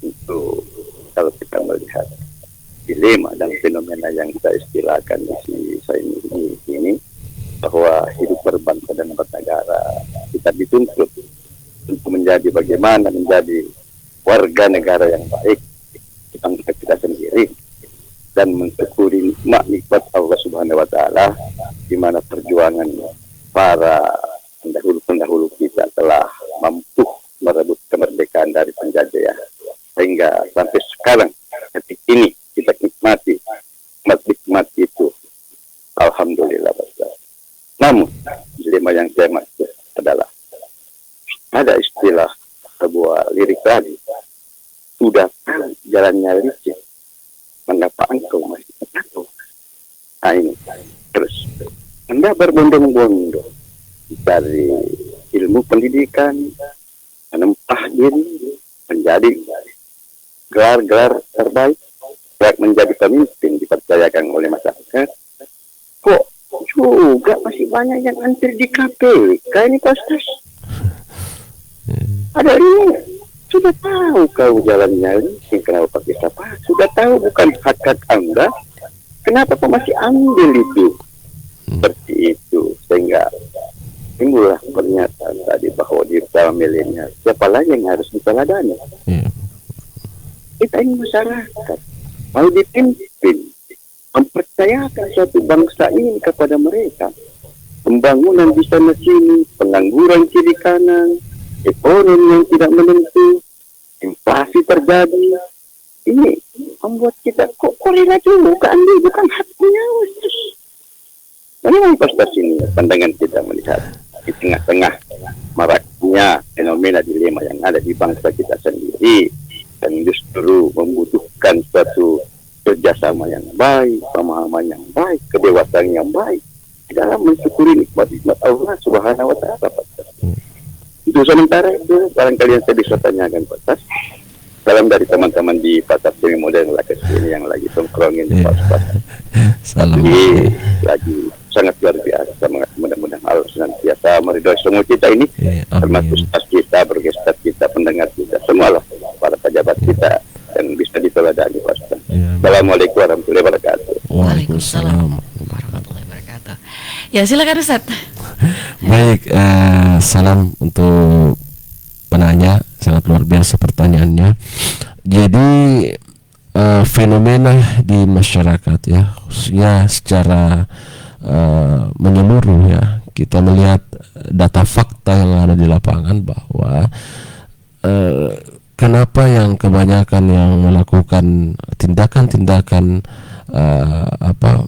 Untuk kalau kita melihat dilema dan fenomena yang kita istilahkan di ini, bahwa hidup berbangsa dan bernegara kita dituntut untuk menjadi bagaimana menjadi warga negara yang baik di bangsa kita sendiri dan mensyukuri nikmat Allah Subhanahu Wa Taala, di mana perjuangan para pendahulu kita telah mampu merebut kemerdekaan dari penjajah. sehingga sampai sekarang detik ini kita nikmati itu. Alhamdulillah. Namun dilema yang saya maksud adalah ada istilah sebuah lirik tadi, sudah tahu jalannya licin, mengapa engkau masih takut? Nah ini terus Anda berbondong-bondong dari ilmu pendidikan, menempah diri menjadi gelar-gelar terbaik, baik menjadi pemimpin dipercayakan oleh masyarakat. Kok juga masih banyak yang antri di KPK ini Pak Ustaz? Ada ini sudah tahu kau jalannya ini, kenapa pakai syafaat? Sudah tahu bukan hak Anda, kenapa kau masih ambil itu? Seperti itu, sehingga timbullah pernyataan tadi bahwa di dalam milenial siapa lagi yang harus diteladani? Kita ini masyarakat mau dipimpin, mempercayakan suatu bangsa ini kepada mereka. Pembangunan di sana sini, pengangguran kiri kanan, ekonomi yang tidak menentu, inflasi terjadi. Ini membuat kita kok rela juga ambil bukan haknya. Bagaimana Pak ini pandangan kita melihat di tengah-tengah maraknya fenomena dilema yang ada di bangsa kita sendiri, dan justru membutuhkan suatu kerjasama yang baik, pemahaman yang baik, kedewasaan yang baik dalam mensyukuri nikmat-nikmat Allah Subhanahu wa Ta'ala. Itu sementara itu barangkali yang saya bisa tanyakan Pak Tas. Salam dari teman-teman di Pasar Semi Modern Lakas ini yang lagi tongkrongin di Pasar. Salam. Lagi sangat luar biasa. Mudah-mudahan Allah senantiasa meridhoi semua kita ini, termasuk staf kita, bergestat kita, pendengar kita, semua lah, para pejabat kita yang bisa diteladani Pak Ustaz. Assalamualaikum warahmatullahi wabarakatuh. Waalaikumsalam warahmatullahi wabarakatuh. Ya silakan Ustaz. Baik, salam untuk penanya, sangat luar biasa pertanyaannya. Jadi fenomena di masyarakat ya, khususnya secara menyeluruh ya, kita melihat data fakta yang ada di lapangan bahwa kenapa yang kebanyakan yang melakukan tindakan-tindakan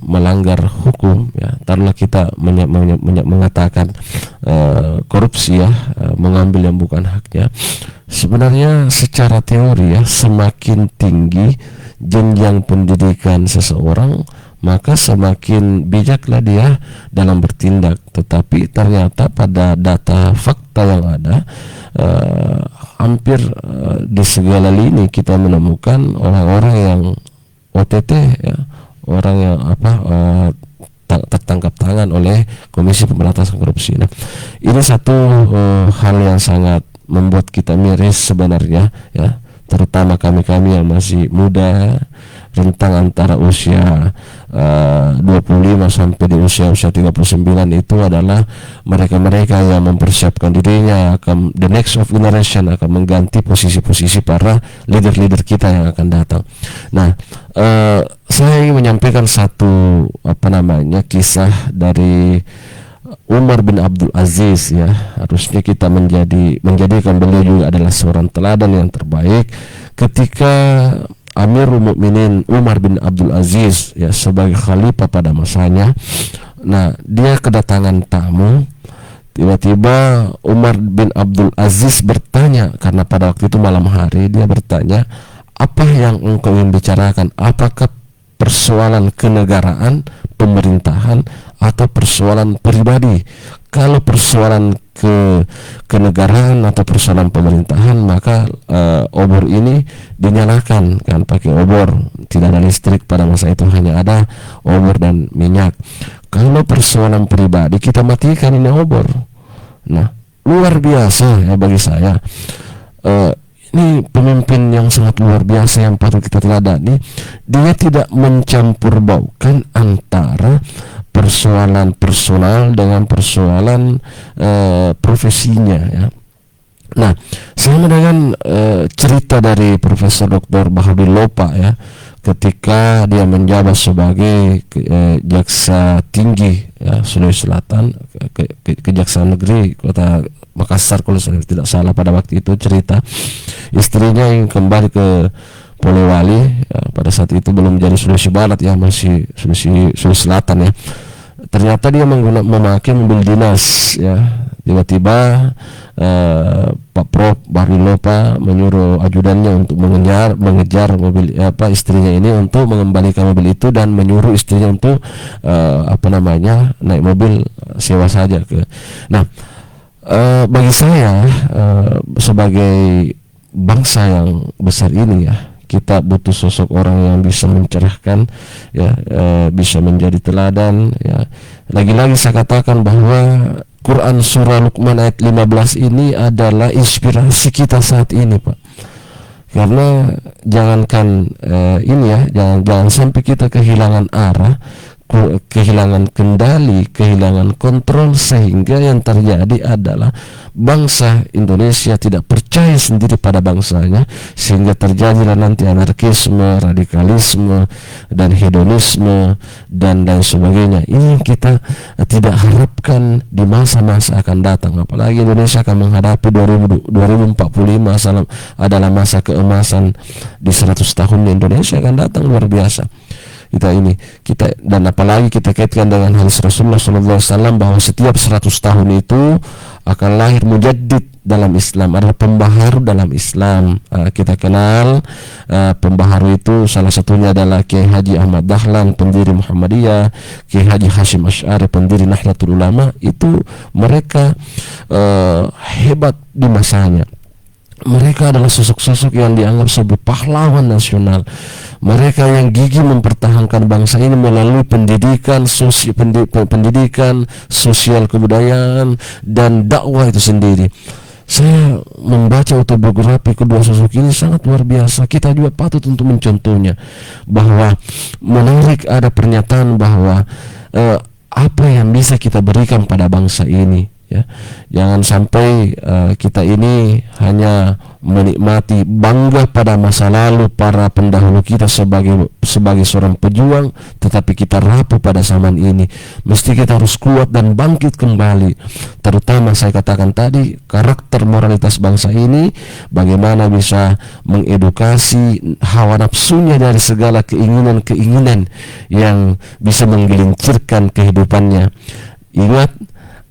melanggar hukum ya, taruhlah kita mengatakan korupsi ya, mengambil yang bukan haknya. Sebenarnya secara teori ya, semakin tinggi jenjang pendidikan seseorang, maka semakin bijaklah dia dalam bertindak. Tetapi ternyata pada data fakta yang ada, hampir di segala lini kita menemukan orang-orang yang OTT ya, orang yang tertangkap tangan oleh Komisi Pemberantasan Korupsi. Nah, ini satu hal yang sangat membuat kita miris sebenarnya ya, terutama kami yang masih muda, rentang antara usia 25 sampai di usia 39 itu adalah mereka-mereka yang mempersiapkan dirinya akan the next of generation, akan mengganti posisi-posisi para leader-leader kita yang akan datang. Nah, saya ingin menyampaikan satu kisah dari Umar bin Abdul Aziz ya. Harusnya kita menjadikan beliau juga adalah seorang teladan yang terbaik ketika Amirul Mukminin Umar bin Abdul Aziz ya sebagai khalifah pada masanya. Nah, dia kedatangan tamu. Tiba-tiba Umar bin Abdul Aziz bertanya, karena pada waktu itu malam hari, dia bertanya, apa yang engkau ingin bicarakan? Apakah persoalan kenegaraan, pemerintahan, atau persoalan pribadi? Kalau persoalan kenegaraan atau persoalan pemerintahan, maka obor ini dinyalakan kan, pakai obor. Tidak ada listrik pada masa itu, hanya ada obor dan minyak. Kalau persoalan pribadi, kita matikan ini obor. Nah, luar biasa ya bagi saya. Ini pemimpin yang sangat luar biasa yang patut kita teladani. Dia tidak mencampur baukan antara persoalan personal dengan persoalan profesinya ya. Nah, saya mendengar cerita dari Profesor Dr. Baharudin Lopa ya, ketika dia menjabat sebagai jaksa tinggi ya, Sulawesi Selatan, Kejaksaan Negeri Kota Makassar kalau saya tidak salah pada waktu itu, cerita istrinya yang kembali ke Polewali ya, pada saat itu belum jadi Sulawesi Barat ya, masih Sulawesi Selatan ya. Ternyata dia memakai mobil dinas ya. Tiba-tiba Pak Prof Barilopa menyuruh ajudannya untuk mengejar mobil istrinya ini untuk mengembalikan mobil itu, dan menyuruh istrinya untuk naik mobil sewa saja ke. Nah, bagi saya sebagai bangsa yang besar ini ya, kita butuh sosok orang yang bisa mencerahkan ya, bisa menjadi teladan ya. Lagi-lagi saya katakan bahwa Quran surah Luqman ayat 15 ini adalah inspirasi kita saat ini, Pak. Karena jangankan ini ya, jangan sampai kita kehilangan arah, kehilangan kendali, kehilangan kontrol, sehingga yang terjadi adalah bangsa Indonesia tidak percaya sendiri pada bangsanya, sehingga terjadilah nanti anarkisme, radikalisme, dan hedonisme dan lain sebagainya. Ini yang kita tidak harapkan di masa-masa akan datang. Apalagi Indonesia akan menghadapi 2045 adalah masa keemasan di 100 tahun Indonesia akan datang, luar biasa. Kita dan apalagi kita kaitkan dengan hadis Rasulullah SAW bahwa setiap 100 tahun itu akan lahir mujaddid dalam Islam, adalah pembaharu dalam Islam. Kita kenal pembaharu itu salah satunya adalah Kiai Haji Ahmad Dahlan, pendiri Muhammadiyah, Kiai Haji Hashim Asy'ari, pendiri Nahdlatul Ulama. Itu mereka hebat di masanya. Mereka adalah sosok-sosok yang dianggap sebagai pahlawan nasional. Mereka yang gigih mempertahankan bangsa ini melalui pendidikan, sosial kebudayaan, dan dakwah itu sendiri. Saya membaca autobiografi kedua sosok ini sangat luar biasa. Kita juga patut untuk mencontohnya. Bahwa menarik ada pernyataan bahwa apa yang bisa kita berikan pada bangsa ini. Ya, jangan sampai kita ini hanya menikmati, bangga pada masa lalu para pendahulu kita sebagai seorang pejuang, tetapi kita rapuh pada zaman ini. Mesti kita harus kuat dan bangkit kembali. Terutama saya katakan tadi, karakter moralitas bangsa ini, bagaimana bisa mengedukasi hawa nafsunya dari segala keinginan-keinginan yang bisa menggelincirkan kehidupannya. Ingat,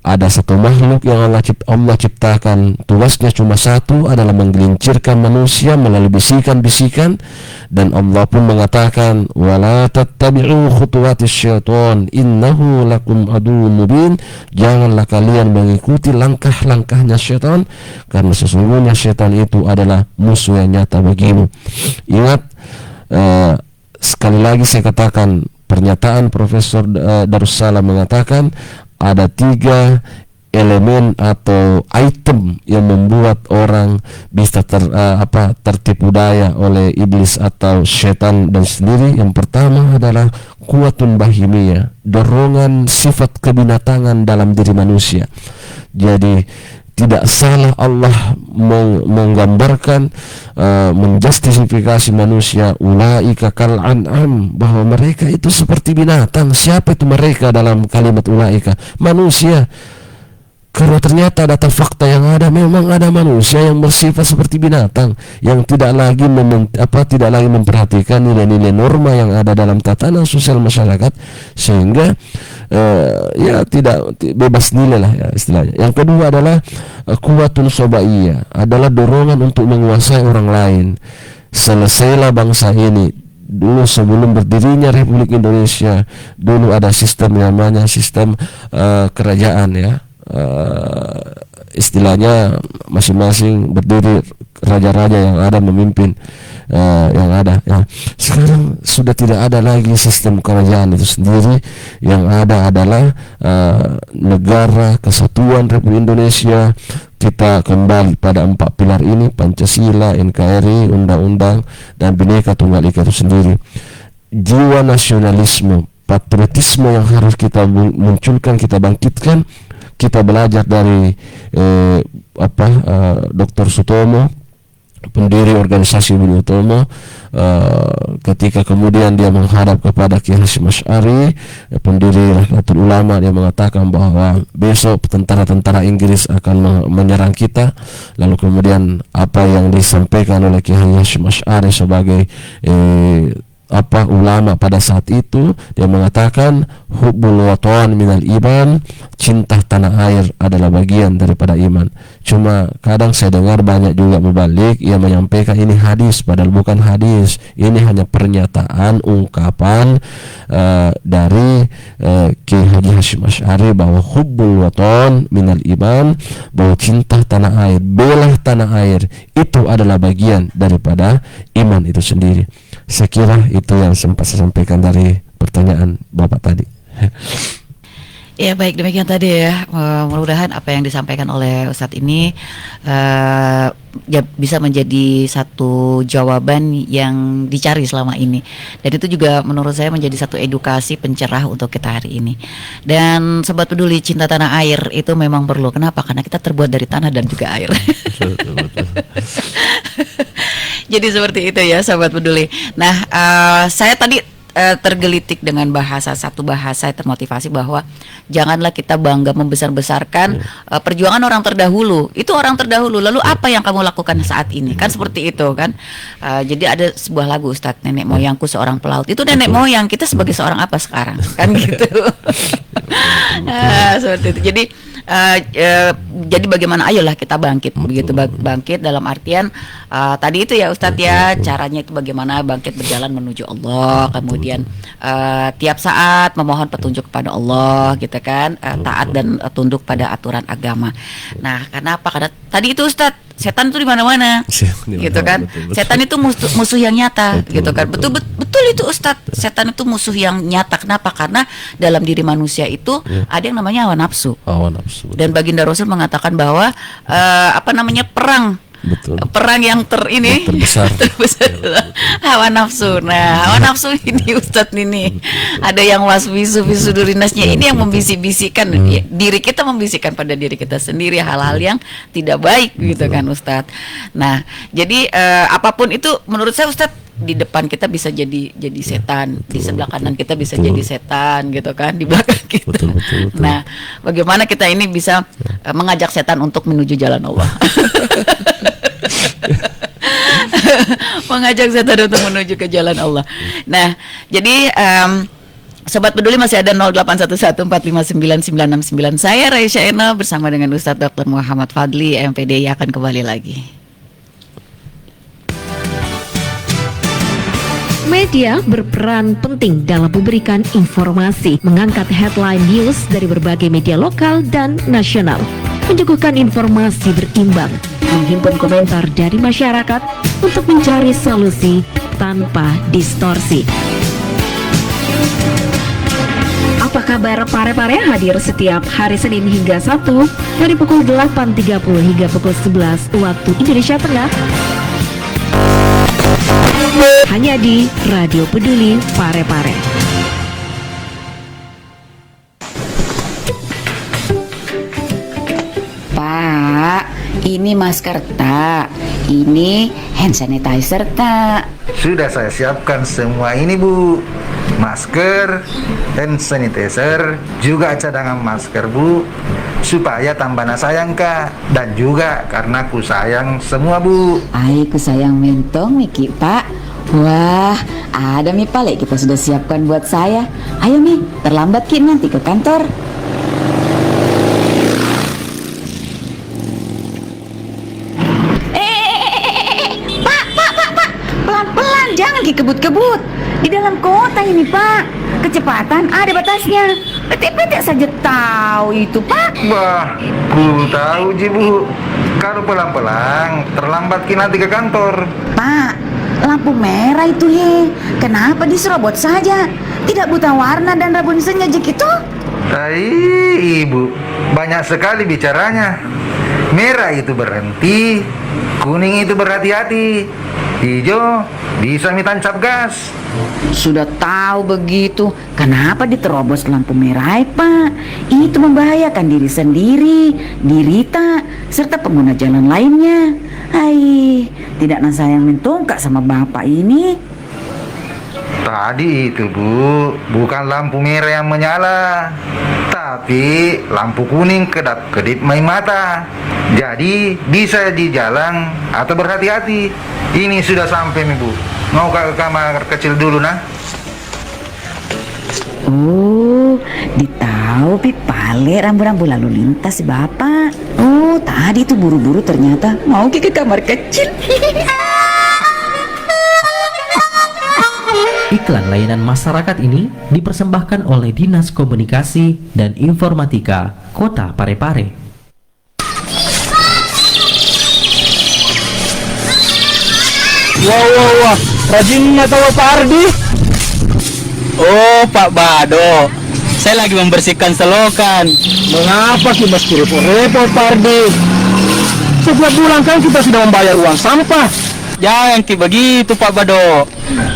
ada satu makhluk yang Allah ciptakan, tugasnya cuma satu, adalah menggelincirkan manusia melalui bisikan-bisikan. Dan Allah pun mengatakan, wala tattabi'u khutuwatis syaitan innahu lakum aduwwun mubin. Janganlah kalian mengikuti langkah-langkahnya syaitan, karena sesungguhnya syaitan itu adalah musuh yang nyata bagimu. Ingat, sekali lagi saya katakan, pernyataan Profesor Darussalam mengatakan ada 3 elemen atau item yang membuat orang bisa tertipu daya oleh iblis atau setan dan sendiri. Yang pertama adalah kuatun bahimiyah, dorongan sifat kebinatangan dalam diri manusia. Jadi tidak salah Allah menggambarkan, menjustifikasi manusia ulaika kal an'am, bahwa mereka itu seperti binatang. Siapa itu mereka dalam kalimat ulaika? Manusia. Karena ternyata data fakta yang ada, memang ada manusia yang bersifat seperti binatang, yang tidak lagi memperhatikan nilai-nilai norma yang ada dalam tatanan sosial masyarakat, sehingga ya tidak bebas nilai lah ya istilahnya. Yang kedua adalah kuwatun sobaiyah, adalah dorongan untuk menguasai orang lain. Selesailah bangsa ini. Dulu sebelum berdirinya Republik Indonesia, dulu ada sistem namanya sistem kerajaan ya. Istilahnya masing-masing berdiri raja-raja yang ada memimpin yang ada ya. Sekarang sudah tidak ada lagi sistem kerajaan itu sendiri. Yang ada adalah negara kesatuan Republik Indonesia. Kita kembali pada 4 pilar ini, Pancasila, NKRI, Undang-Undang, dan Bhinneka Tunggal Ika itu sendiri. Jiwa nasionalisme, patriotisme yang harus kita munculkan, kita bangkitkan. Kita belajar dari Dr. Sutomo, pendiri organisasi Budi Utomo, ketika kemudian dia menghadap kepada Kiai Hasyim Asy'ari, pendiri Nahdlatul Ulama, dia mengatakan bahwa besok tentara-tentara Inggris akan menyerang kita. Lalu kemudian apa yang disampaikan oleh Kiai Hasyim Asy'ari sebagai ulama pada saat itu, dia mengatakan hubbul watan minal iman, cinta tanah air adalah bagian daripada iman. Cuma kadang saya dengar banyak juga mubalik yang menyampaikan ini hadis, padahal bukan hadis. Ini hanya pernyataan, ungkapan dari Kiai Haji Hasyim Asy'ari bahwa hubbul watan minal iman, bahwa cinta tanah air, bela tanah air itu adalah bagian daripada iman itu sendiri. Saya kira itu yang sempat saya sampaikan dari pertanyaan Bapak tadi. Ya baik, demikian tadi ya. Mudah-mudahan apa yang disampaikan oleh Ustadz ini ya bisa menjadi satu jawaban yang dicari selama ini. Dan itu juga menurut saya menjadi satu edukasi pencerah untuk kita hari ini. Dan Sobat Peduli, cinta tanah air itu memang perlu. Kenapa? Karena kita terbuat dari tanah dan juga air. Jadi seperti itu ya Sobat Peduli. Nah, saya tadi tergelitik dengan satu bahasa termotivasi bahwa janganlah kita bangga membesar-besarkan perjuangan orang terdahulu. Itu orang terdahulu. Lalu apa yang kamu lakukan saat ini? Kan seperti itu kan. Jadi ada sebuah lagu, Ustadz, nenek moyangku seorang pelaut. Itu nenek moyang, kita sebagai seorang apa sekarang? Kan gitu. Seperti itu. Jadi bagaimana, ayolah kita bangkit, begitu bangkit dalam artian tadi itu ya Ustadz ya, caranya itu bagaimana bangkit berjalan menuju Allah, kemudian tiap saat memohon petunjuk kepada Allah gitu kan, taat dan tunduk pada aturan agama. Nah, kenapa? Karena tadi itu Ustadz, setan itu di mana-mana, gitu kan. Setan itu musuh yang nyata, gitu kan. Betul itu Ustadz, setan itu musuh yang nyata. Kenapa? Karena dalam diri manusia itu ada yang namanya hawa nafsu. Dan baginda Rasul mengatakan bahwa perang. Betul. Perang yang terbesar adalah hawa nafsu. Nah, hawa nafsu ini Ustadz ini ada yang waswisu fi sudurinasnya, ini yang membisik-bisikkan diri kita, membisikkan pada diri kita sendiri hal-hal yang tidak baik gitu kan Ustadz. Nah, jadi apapun itu menurut saya Ustadz, di depan kita bisa jadi setan, di sebelah kanan kita bisa jadi setan gitu kan, di belakang kita. Betul. Nah, bagaimana kita ini bisa mengajak setan untuk menuju jalan Allah. Mengajak setan untuk menuju ke jalan Allah. Nah, jadi Sobat Peduli masih ada 0811459969. Saya Raisya Ena bersama dengan Ustadz Dr. Muhammad Fadli MPD akan kembali lagi. Media berperan penting dalam memberikan informasi, mengangkat headline news dari berbagai media lokal dan nasional, menyuguhkan informasi berimbang, menghimpun komentar dari masyarakat untuk mencari solusi tanpa distorsi. Apa kabar Pare-Pare hadir setiap hari Senin hingga Sabtu dari pukul 8.30 hingga pukul 11 waktu Indonesia Tengah. Hanya di Radio Peduli Pare-Pare. Pak, ini masker tak, ini hand sanitizer tak. Sudah saya siapkan semua ini Bu. Masker, hand sanitizer, juga cadangan masker Bu, supaya tambah sayang Kak. Dan juga karena ku sayang semua Bu. Ku sayang mentong Miki Pak. Wah, ada Mi Pale kita sudah siapkan buat saya. Ayo Mi, terlambat Ki nanti ke kantor. Pak, pelan-pelan, jangan Ki kebut-kebut. Di dalam kota ini Pak, kecepatan ada batasnya. Petek-petek saja tahu itu Pak. Wah, ku tahu Ji Bu. Kalau pelan-pelan, terlambat Ki nanti ke kantor. Pak, lampu merah itu kenapa diserobot saja? Tidak buta warna dan rabun senja gitu? Ibu, banyak sekali bicaranya. Merah itu berhenti, kuning itu berhati-hati. hijau bisa tancap gas. Sudah tahu begitu, kenapa diterobos lampu merah, Pak? Itu membahayakan diri sendiri, dirita, serta pengguna jalan lainnya. Hai, tidak sayang mentongkak sama bapak ini. Tadi itu Bu, bukan lampu merah yang menyala, tapi lampu kuning kedap-kedip main mata. Jadi bisa di jalan atau berhati-hati. Ini sudah sampai nih Bu. Mau ke kamar kecil dulu nah? Oh, ditahu pipale rambu-rambu lalu lintas bapak. Oh, tadi tuh buru-buru ternyata mau ke kamar kecil. Iklan layanan masyarakat ini dipersembahkan oleh Dinas Komunikasi dan Informatika Kota Parepare. Wah, rajinnya tahu Pak Ardi. Oh, Pak Bado, saya lagi membersihkan selokan. Mengapa sih mesti repot-repot, Pak Ardi? Setiap bulan kan kita sudah membayar uang sampah. Jangan begitu, Pak Bado.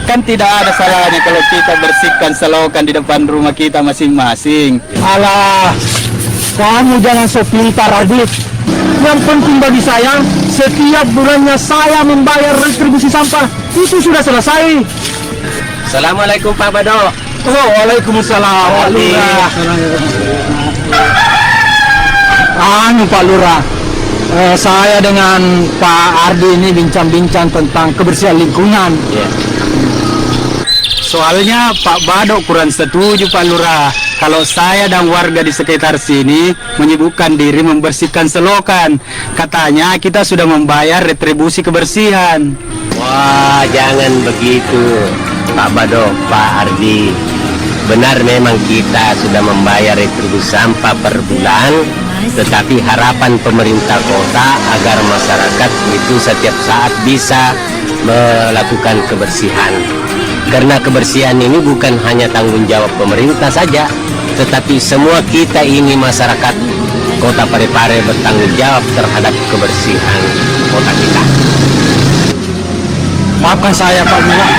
Kan tidak ada salahnya kalau kita bersihkan selokan di depan rumah kita masing-masing. Alah, kamu jangan so pintar, Adit. Yang penting bagi saya, setiap bulannya saya membayar retribusi sampah. Itu sudah selesai. Assalamualaikum Pak Bado. Oh, waalaikumsalam Pak Lurah. Pak Lurah, saya dengan Pak Ardi ini bincang-bincang tentang kebersihan lingkungan. Soalnya Pak Bado kurang setuju Pak Lurah kalau saya dan warga di sekitar sini menyibukkan diri membersihkan selokan. Katanya kita sudah membayar retribusi kebersihan. Wah, jangan begitu Pak Bado, Pak Ardi. Benar memang kita sudah membayar retribusi sampah per bulan, tetapi harapan pemerintah kota agar masyarakat itu setiap saat bisa melakukan kebersihan. Karena kebersihan ini bukan hanya tanggung jawab pemerintah saja, tetapi semua kita ini masyarakat Kota Parepare bertanggung jawab terhadap kebersihan kota kita. Maafkan saya Pak Lurah.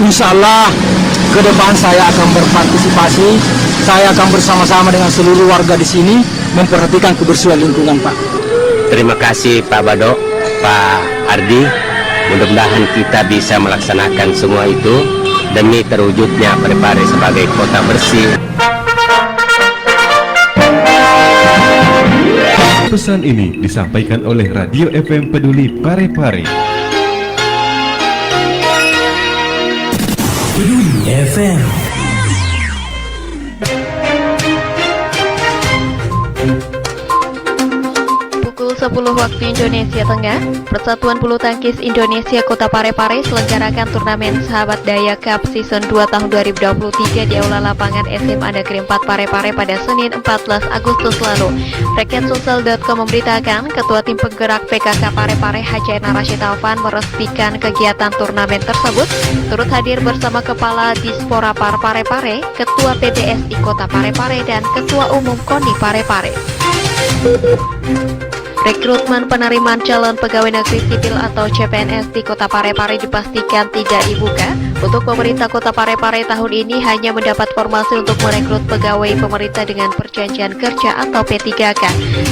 Insya Allah ke depan saya akan berpartisipasi. Saya akan bersama-sama dengan seluruh warga di sini memperhatikan kebersihan lingkungan, Pak. Terima kasih Pak Bado, Pak Ardi. Mudah-mudahan kita bisa melaksanakan semua itu demi terwujudnya Parepare sebagai kota bersih. Pesan ini disampaikan oleh Radio FM Peduli Parepare. Peduli FM. Pukul 10 waktu Indonesia Tengah, Persatuan Bulu Tangkis Indonesia Kota Parepare selenggarakan turnamen Sahabat Daya Cup Season 2 tahun 2023 di Aula Lapangan SMA Negeri 4 Parepare pada Senin 14 Agustus lalu. Rakyatsulsel.com memberitakan Ketua Tim Penggerak PKK Parepare Haji Ena Rashid Alvan meresmikan kegiatan turnamen tersebut, turut hadir bersama Kepala Dispora Parepare, Ketua PBSI Kota Parepare, dan Ketua Umum KONI Parepare. Rekrutmen penerimaan calon pegawai negeri sipil atau CPNS di Kota Parepare dipastikan tidak dibuka. Untuk pemerintah Kota Parepare tahun ini hanya mendapat formasi untuk merekrut pegawai pemerintah dengan perjanjian kerja atau P3K.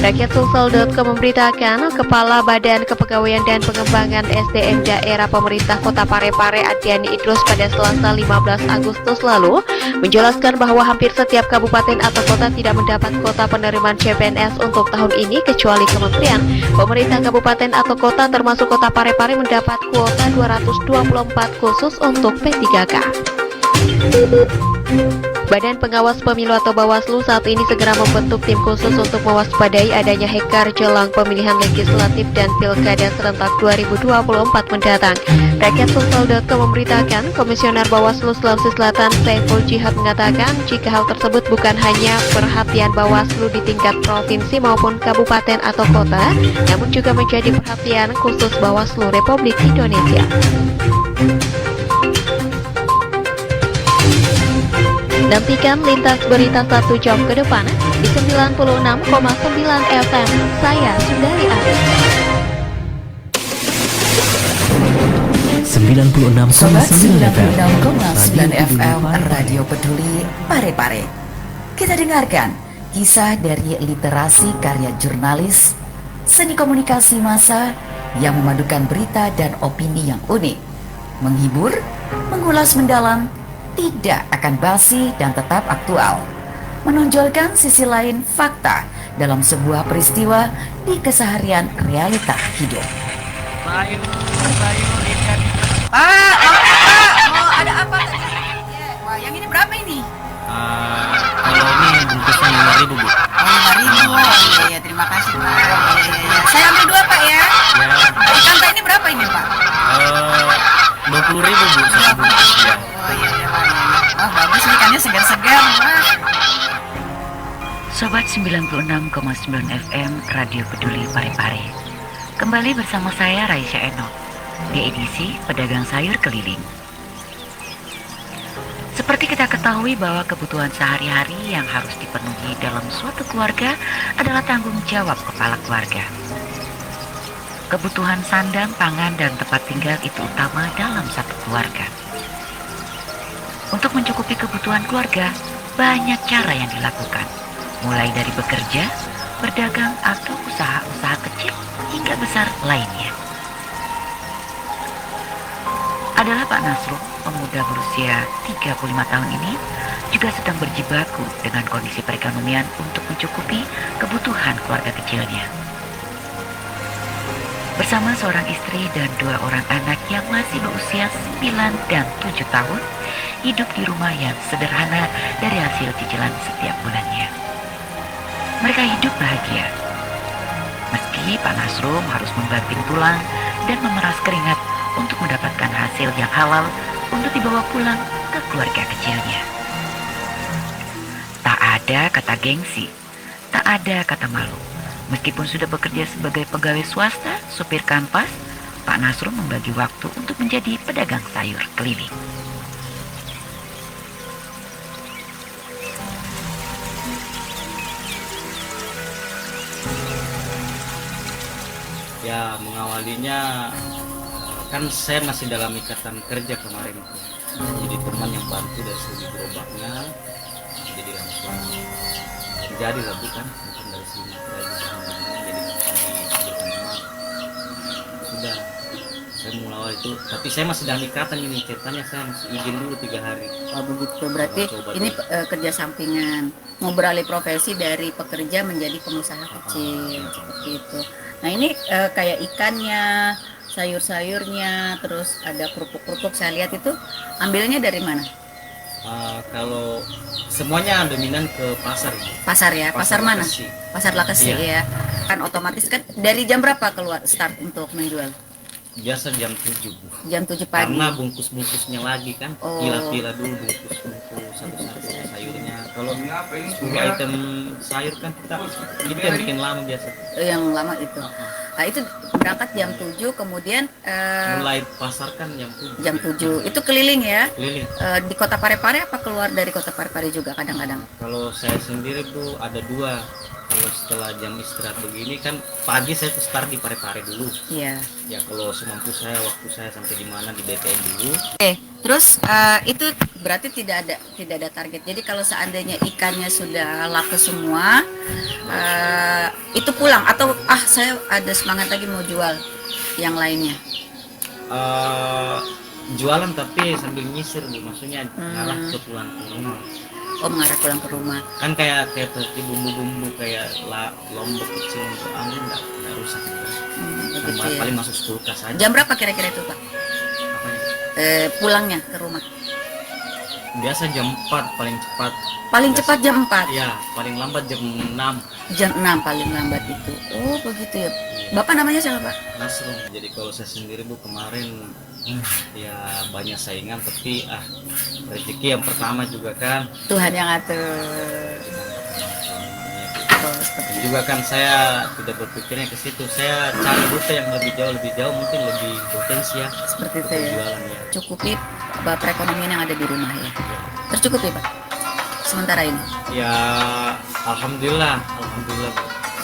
Rakyatsulsel.com memberitakan Kepala Badan Kepegawaian dan Pengembangan SDM Daerah Pemerintah Kota Parepare Adiani Idrus pada Selasa 15 Agustus lalu menjelaskan bahwa hampir setiap kabupaten atau kota tidak mendapat kuota penerimaan CPNS untuk tahun ini kecuali kementerian. Pemerintah kabupaten atau kota termasuk Kota Parepare mendapat kuota 224 khusus untuk P3K. Badan Pengawas Pemilu atau Bawaslu saat ini segera membentuk tim khusus untuk mewaspadai adanya hekar jelang pemilihan legislatif dan pilkada serentak 2024 mendatang. Rakyatsulsel.com memberitakan Komisioner Bawaslu Sulawesi Selatan Saiful Jihad mengatakan jika hal tersebut bukan hanya perhatian Bawaslu di tingkat provinsi maupun kabupaten atau kota, namun juga menjadi perhatian khusus Bawaslu Republik Indonesia. Nantikan lintas berita 1 jam ke depan di 96,9 FM. Saya Sundari Arif. Sobat 96,9 FM 96,9 FM Radio Peduli Parepare. Kita dengarkan kisah dari literasi karya jurnalis, seni komunikasi massa yang memadukan berita dan opini yang unik, menghibur, mengulas mendalam, tidak akan basi dan tetap aktual, menonjolkan sisi lain fakta dalam sebuah peristiwa di keseharian realita hidup. Mau ada apa tadi? Wah, yang ini berapa ini? Kalau ini bungkusnya 5.000 Bu. Oh, 5.000. Oh, iya, terima kasih Pak. Iya. Saya ambil 2 Pak ya. Ikan Pak ini berapa ini Pak? 20.000 Bu. Oh iya, Pak. Oh, bagus ikannya segar-segar. Sobat 96,9 FM Radio Peduli Parepare. Kembali bersama saya Raisya Eno di edisi Pedagang Sayur Keliling. Seperti kita ketahui bahwa kebutuhan sehari-hari yang harus dipenuhi dalam suatu keluarga adalah tanggung jawab kepala keluarga. Kebutuhan sandang, pangan, dan tempat tinggal itu utama dalam satu keluarga. Untuk mencukupi kebutuhan keluarga, banyak cara yang dilakukan, mulai dari bekerja, berdagang, atau usaha-usaha kecil hingga besar lainnya. Adalah Pak Nasrum, pemuda berusia 35 tahun ini, juga sedang berjibaku dengan kondisi perekonomian untuk mencukupi kebutuhan keluarga kecilnya. Bersama seorang istri dan 2 orang anak yang masih berusia 9 dan 7 tahun, hidup di rumah yang sederhana dari hasil cicilan setiap bulannya. Mereka hidup bahagia. Meski Pak Nasrum harus membanting tulang dan memeras keringat untuk mendapatkan hasil yang halal untuk dibawa pulang ke keluarga kecilnya. Tak ada kata gengsi, tak ada kata malu. Meskipun sudah bekerja sebagai pegawai swasta, supir kanvas, Pak Nasrum membagi waktu untuk menjadi pedagang sayur keliling. Ya, mengawalinya kan saya masih dalam ikatan kerja kemarin tuh. Jadi teman yang bantu dari segi gerobaknya, jadi langsung jadi lah bukan dari sini jadi teman. Sudah saya mulai itu, tapi saya masih dalam ikatan ini ceritanya, saya masih izin dulu 3 hari. Oh begitu, berarti ini kerja sampingan, mau beralih profesi dari pekerja menjadi pengusaha kecil seperti itu. Nah ini kayak ikannya, sayur-sayurnya, terus ada kerupuk-kerupuk saya lihat itu ambilnya dari mana? Kalau semuanya dominan ke pasar ini. Pasar ya, pasar mana? Lakesi. Pasar Lakesi ya. Kan otomatis kan dari jam berapa keluar start untuk menjual? Biasa jam 7 Bu. Jam 7 pagi. Karena bungkus-bungkusnya lagi kan, pila-pila dulu bungkus-bungkus satu-satu sayurnya. Kalau 10 item sayur kan kita yang bikin lama biasa. Yang lama itu. Nah itu berangkat jam 7 kemudian mulai pasar kan jam 7. Jam 7 itu keliling ya? Keliling. Di Kota Parepare apa keluar dari Kota Parepare juga kadang-kadang? Kalau saya sendiri Bu ada 2. Kalau setelah jam istirahat begini kan pagi saya tuh start di Parepare dulu. Iya. Ya kalau semampu saya, waktu saya sampai di mana di BTN dulu. Oke, terus itu berarti tidak ada target. Jadi kalau seandainya ikannya sudah laku semua, itu pulang atau saya ada semangat lagi mau jual yang lainnya. Jualan tapi sambil nyisir Bu, maksudnya ngarah ke pulang ke rumah. Oh, mengarah pulang ke rumah. Kan kayak seperti bumbu-bumbu kayak lombok kecil untuk angin nggak rusak gitu. Paling masuk kulkas aja. Jam berapa kira-kira itu Pak? Apanya? Pulangnya ke rumah. Biasa jam 4 paling cepat. Paling cepat jam 4? Iya, paling lambat jam 6. Jam 6 paling lambat itu. Oh begitu ya. Bapak namanya siapa Pak? Nasrum. Jadi kalau saya sendiri Bu kemarin ya banyak saingan, tapi rezeki yang pertama juga kan Tuhan yang atur. Juga kan saya tidak berpikirnya ke situ, saya cari rute yang lebih jauh, mungkin lebih potensial seperti itu ya. Ya. Cukupi perekonomian yang ada di rumah ya. Tercukupi Pak sementara ini? Ya alhamdulillah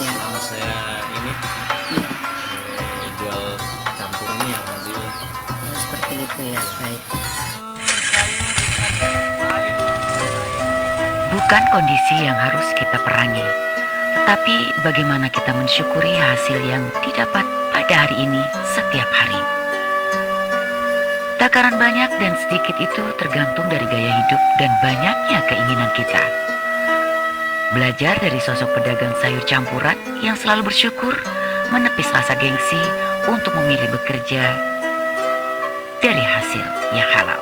ya. Selama saya ini jual campur ini alhamdulillah. Seperti bukan kondisi yang harus kita perangi, tetapi bagaimana kita mensyukuri hasil yang didapat pada hari ini setiap hari. Takaran banyak dan sedikit itu tergantung dari gaya hidup dan banyaknya keinginan kita. Belajar dari sosok pedagang sayur campuran yang selalu bersyukur, menepis rasa gengsi untuk memilih bekerja dari hasil yang halal.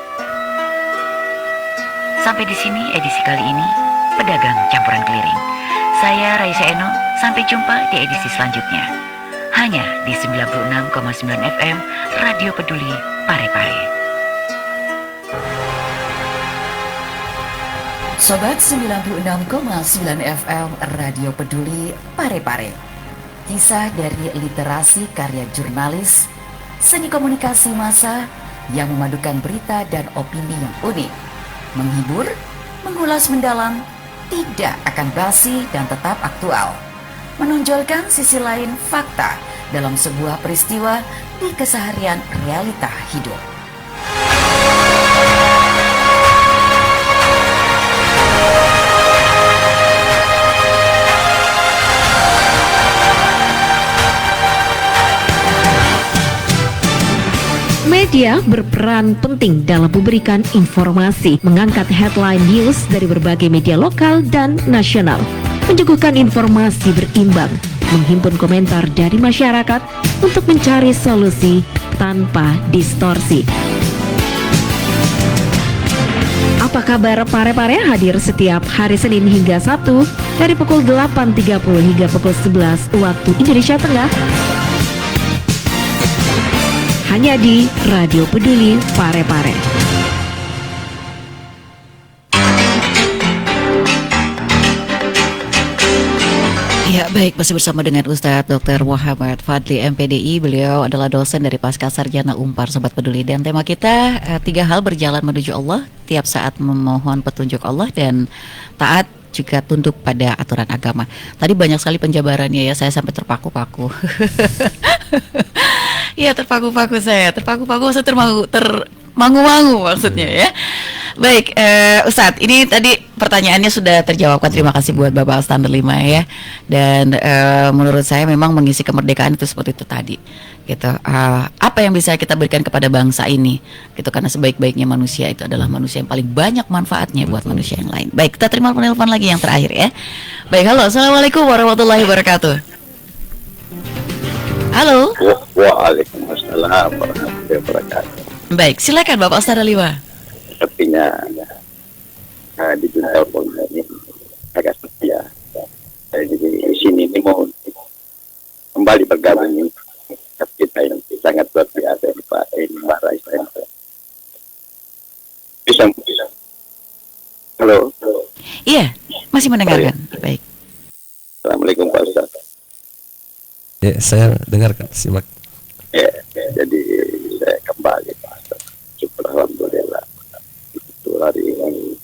Sampai di sini edisi kali ini, Pedagang Campuran Keliling. Saya Raisa Eno, sampai jumpa di edisi selanjutnya. Hanya di 96,9 FM Radio Peduli Parepare. Sobat 96,9 FM Radio Peduli Parepare. Kisah dari literasi karya jurnalis, seni komunikasi massa yang memadukan berita dan opini yang unik, menghibur, mengulas mendalam, tidak akan basi dan tetap aktual, menonjolkan sisi lain fakta dalam sebuah peristiwa di keseharian realita hidup. Media berperan penting dalam memberikan informasi, mengangkat headline news dari berbagai media lokal dan nasional, menyuguhkan informasi berimbang, menghimpun komentar dari masyarakat untuk mencari solusi tanpa distorsi. Apa kabar Pare-Pare hadir setiap hari Senin hingga Sabtu dari pukul 8.30 hingga pukul 11 waktu Indonesia Tengah. Hanya di Radio Peduli Parepare. Ya baik, masih bersama dengan Ustadz Dr. Muhammad Fadli MPDI. Beliau adalah dosen dari Pasca Sarjana Unpar Sobat Peduli. Dan tema kita 3 hal berjalan menuju Allah, tiap saat memohon petunjuk Allah dan taat juga tunduk pada aturan agama. Tadi banyak sekali penjabarannya ya, saya sampai terpaku-paku. Ya terpaku-paku saya, maksud termangu-mangu maksudnya ya. Baik, Ustadz, ini tadi pertanyaannya sudah terjawabkan. Terima kasih buat Bapak Standar 5 ya. Dan menurut saya memang mengisi kemerdekaan itu seperti itu tadi. Gitu. Apa yang bisa kita berikan kepada bangsa ini? Gitu, karena sebaik-baiknya manusia itu adalah manusia yang paling banyak manfaatnya buat manusia yang lain. Baik, kita terima penelpon lagi yang terakhir ya. Baik, halo, assalamualaikum warahmatullahi wabarakatuh. Halo. Waalaikumsalam warahmatullahi wabarakatuh. Baik, silakan Bapak Ustadz Aliwa. Sepertinya di dunia ini agak setia. Jadi di sini ini mau kembali bergabung ini kita yang sangat luar biasa Pak Mbak Raisa. Bisa. Halo. Iya, masih mendengarkan. Baik. Assalamualaikum Pak Ustaz. Ya, saya dengarkan, simak. Ya, jadi saya kembali Pak Ustaz. Syukur alhamdulillah. Itu hari ini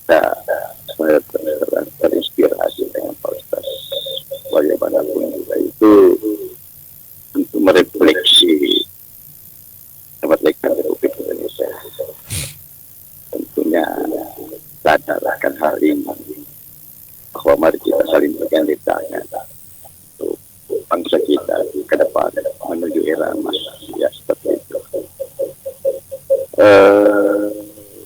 saya terinspirasi dengan Pak Ustaz. Bagaimanapun juga itu untuk merefleksi kemerdekaan Republik Indonesia. Tentunya sadar akan hal ini bahwa mari kita saling bergandeng tangan untuk bangsa kita ke depan menuju era emas ya seperti itu.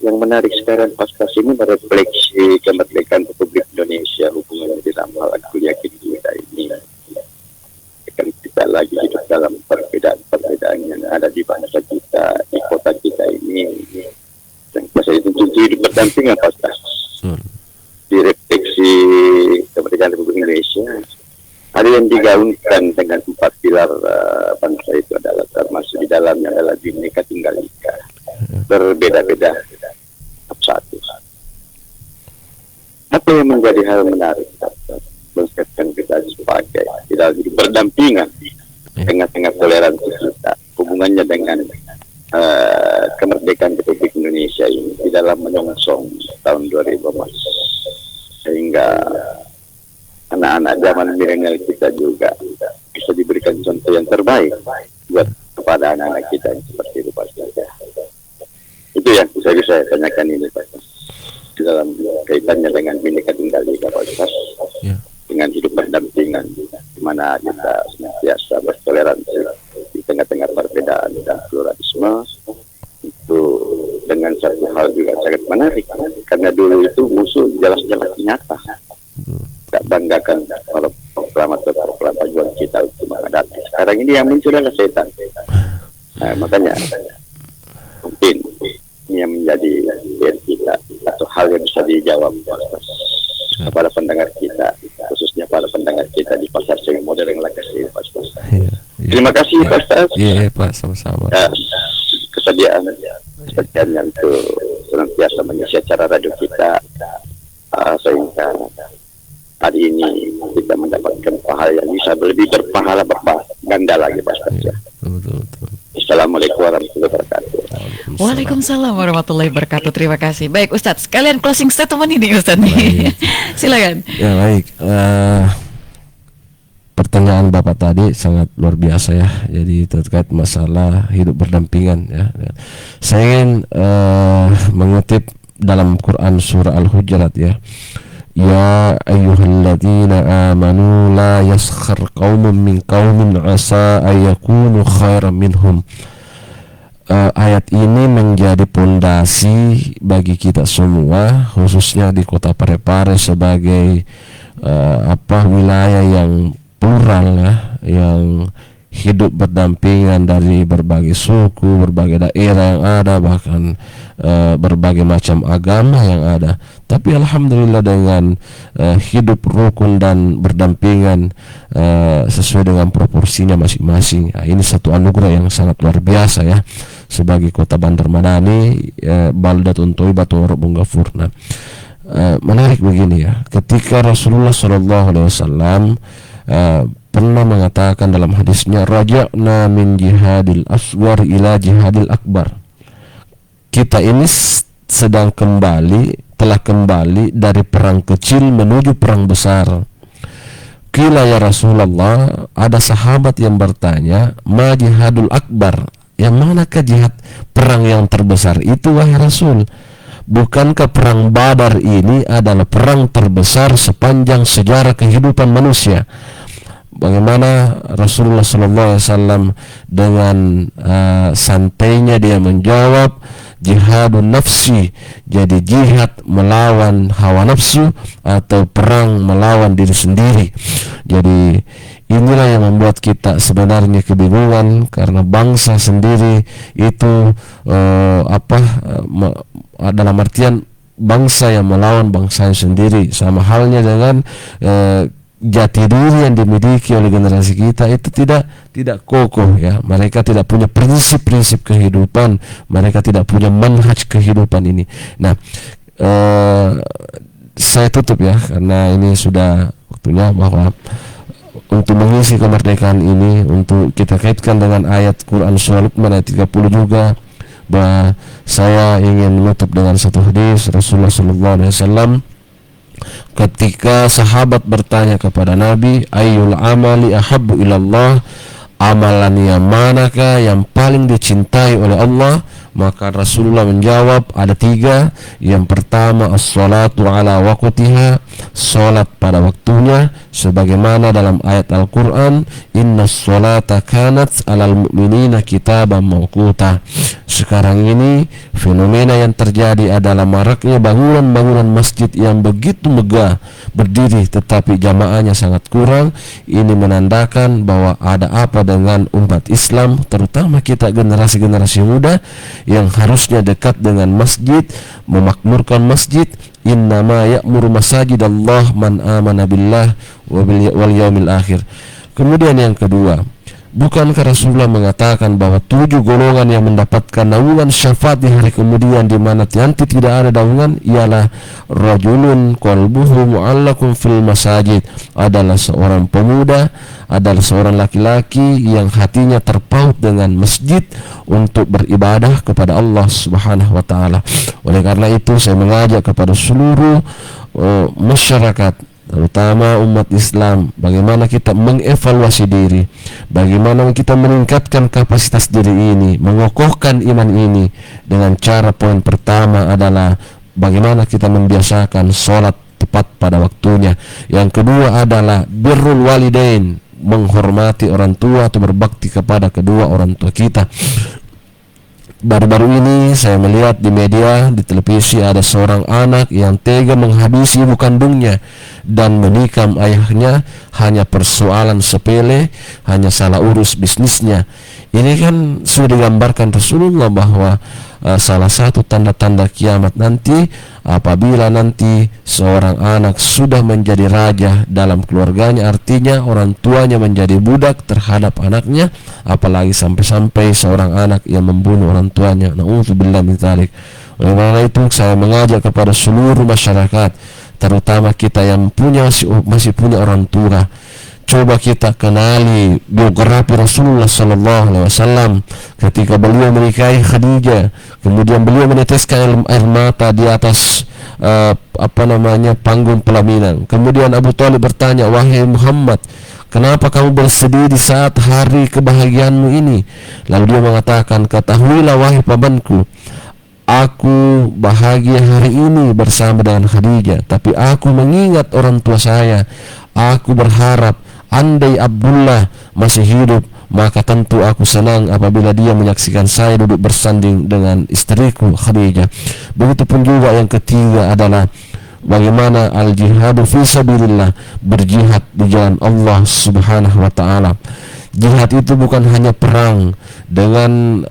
Yang menarik sekarang pasca ini merefleksi kemerdekaan Republik Indonesia hubungannya dalam hal kuliah kita ini. Kan kita lagi hidup dalam perbedaan-perbedaan yang ada di bangsa kita, di kota kita ini. Dan masa itu hidup berdampingan pasca. Direfleksi kemerdekaan Republik Indonesia. Ada yang digaungkan dengan 4 pilar bangsa itu adalah termasuk di dalamnya adalah Bhinneka Tunggal Ika. Berbeda-beda satu. Apa yang menjadi hal menarik mengingatkan kita sebagai tidak berdampingan tengah-tengah toleransi kita hubungannya dengan kemerdekaan Republik Indonesia ini di dalam menyongsong tahun 2000 sehingga anak-anak zaman milenial kita juga bisa diberikan contoh yang terbaik buat kepada anak-anak kita yang seperti itu Pak. Itu yang saya tanyakan ini Pak. dalam kaitannya dengan Bhinneka Tunggal Ika Pak Ustaz, dengan hidup berdampingan, di mana kita senantiasa bertoleransi di tengah-tengah perbedaan dan pluralisme. Itu dengan satu hal juga sangat menarik, karena dulu itu musuh jelas-jelas nyata. Tak banggakan para pejuang kita untuk menghadapi. Sekarang ini yang muncul adalah setan. Nah, makanya mungkin ini yang menjadi PR kita, atau hal yang bisa dijawab kepada pendengar kita, khususnya para pendengar kita di pasar semi modern Lakasi, Pak Ustaz. Terima kasih Pak Ustaz. Iya Pak, sama-sama. Kesediaannya untuk senantiasa mengisi acara radio kita, sehingga hari ini kita mendapatkan pahala yang bisa lebih berpahala ganda lagi Pak Ustaz. Betul. Assalamualaikum warahmatullahi wabarakatuh. Waalaikumsalam warahmatullahi wabarakatuh. Terima kasih. Baik Ustadz, sekalian closing statement ini Ustadz nih. Silakan. Ya baik. Pertanyaan Bapak tadi sangat luar biasa ya. Jadi terkait masalah hidup berdampingan ya. Saya ingin mengutip dalam Quran surah Al-Hujurat ya. Ya ayyuhalladzina amanu la yaskhar qaumun min qaumin asa ayyakunu khairan minhum. Ayat ini menjadi pondasi bagi kita semua, khususnya di Kota Parepare sebagai wilayah yang plural ya, yang hidup berdampingan dari berbagai suku, berbagai daerah yang ada, bahkan berbagai macam agama yang ada. Tapi alhamdulillah dengan hidup rukun dan berdampingan sesuai dengan proporsinya masing-masing. Nah, ini satu anugerah yang sangat luar biasa ya sebagai Kota Bandar Madani, baldatun thayyibatun wa rabbun ghafur. Nah, menarik begini ya, ketika Rasulullah SAW pernah mengatakan dalam hadisnya, raja'na min jihadil asghar ila jihadil akbar. Kita ini telah kembali dari perang kecil menuju perang besar. Qila ya Rasulullah, ada sahabat yang bertanya, ma jihadul akbar, yang manakah jihad perang yang terbesar itu wahai Rasul? Bukankah perang Badar ini adalah perang terbesar sepanjang sejarah kehidupan manusia? Bagaimana Rasulullah SAW dengan santainya dia menjawab, jihadun nafsi, jadi jihad melawan hawa nafsu atau perang melawan diri sendiri. Jadi inilah yang membuat kita sebenarnya kebingungan, karena bangsa sendiri itu dalam artian bangsa yang melawan bangsa sendiri, sama halnya dengan jati diri yang dimiliki oleh generasi kita itu tidak kokoh ya. Mereka tidak punya prinsip-prinsip kehidupan, mereka tidak punya manhaj kehidupan ini. Nah, saya tutup ya, karena ini sudah waktunya, bahwa untuk mengisi kemerdekaan ini, untuk kita kaitkan dengan ayat Quran surah Luqman ayat 30 juga, bahwa saya ingin menutup dengan satu hadis Rasulullah SAW ketika sahabat bertanya kepada Nabi, ayyul amali ahabbu ilallah, amalan yang manakah yang paling dicintai oleh Allah? Maka Rasulullah menjawab, ada 3. Yang pertama, as-salatu ala waqtiha, salat pada waktunya, sebagaimana dalam ayat Al-Quran, inna salata kanat alal mu'minina kitaban mawquta. Sekarang ini fenomena yang terjadi adalah maraknya bangunan-bangunan masjid yang begitu megah berdiri, tetapi jamaahnya sangat kurang. Ini menandakan bahwa ada apa dengan umat Islam, terutama kita generasi-generasi muda yang harusnya dekat dengan masjid, memakmurkan masjid. Innama ya'muru masajidallah man amana billah wal yaumil akhir. Kemudian yang kedua, bukankah Rasulullah mengatakan bahwa 7 golongan yang mendapatkan naungan syafaat di hari kemudian, di mana nanti tidak ada naungan, ialah rajulun qalbuhu mu'allaqun fil masajid, adalah seorang pemuda, adalah seorang laki-laki yang hatinya terpaut dengan masjid untuk beribadah kepada Allah Subhanahu wa taala. Oleh karena itu saya mengajak kepada seluruh masyarakat, terutama umat Islam, bagaimana kita mengevaluasi diri, bagaimana kita meningkatkan kapasitas diri ini, mengokohkan iman ini dengan cara poin pertama adalah bagaimana kita membiasakan sholat tepat pada waktunya. Yang kedua adalah birrul walidain, menghormati orang tua atau berbakti kepada kedua orang tua kita. Baru-baru ini saya melihat di media, di televisi, ada seorang anak yang tega menghabisi ibu kandungnya dan menikam ayahnya hanya persoalan sepele, hanya salah urus bisnisnya. Ini kan sudah digambarkan Rasulullah bahwa salah satu tanda-tanda kiamat nanti apabila nanti seorang anak sudah menjadi raja dalam keluarganya, artinya orang tuanya menjadi budak terhadap anaknya, apalagi sampai-sampai seorang anak yang membunuh orang tuanya. Na'udzubillah min dzalik. Oleh karena itu saya mengajak kepada seluruh masyarakat, terutama kita yang masih punya orang tua, coba kita kenali biografi Rasulullah SAW ketika beliau menikahi Khadijah, kemudian beliau meneteskan air mata di atas panggung pelaminan. Kemudian Abu Thalib bertanya, wahai Muhammad, kenapa kamu bersedih di saat hari kebahagiaanmu ini? Lalu dia mengatakan, ketahuilah wahai pamanku, aku bahagia hari ini bersama dengan Khadijah, tapi aku mengingat orang tua saya. Aku berharap andai Abdullah masih hidup, maka tentu aku senang apabila dia menyaksikan saya duduk bersanding dengan istriku Khadijah. Begitupun juga yang ketiga adalah bagaimana al-jihadu fi sabilillah, berjihad di jalan Allah Subhanahu wa taala. Jihad itu bukan hanya perang dengan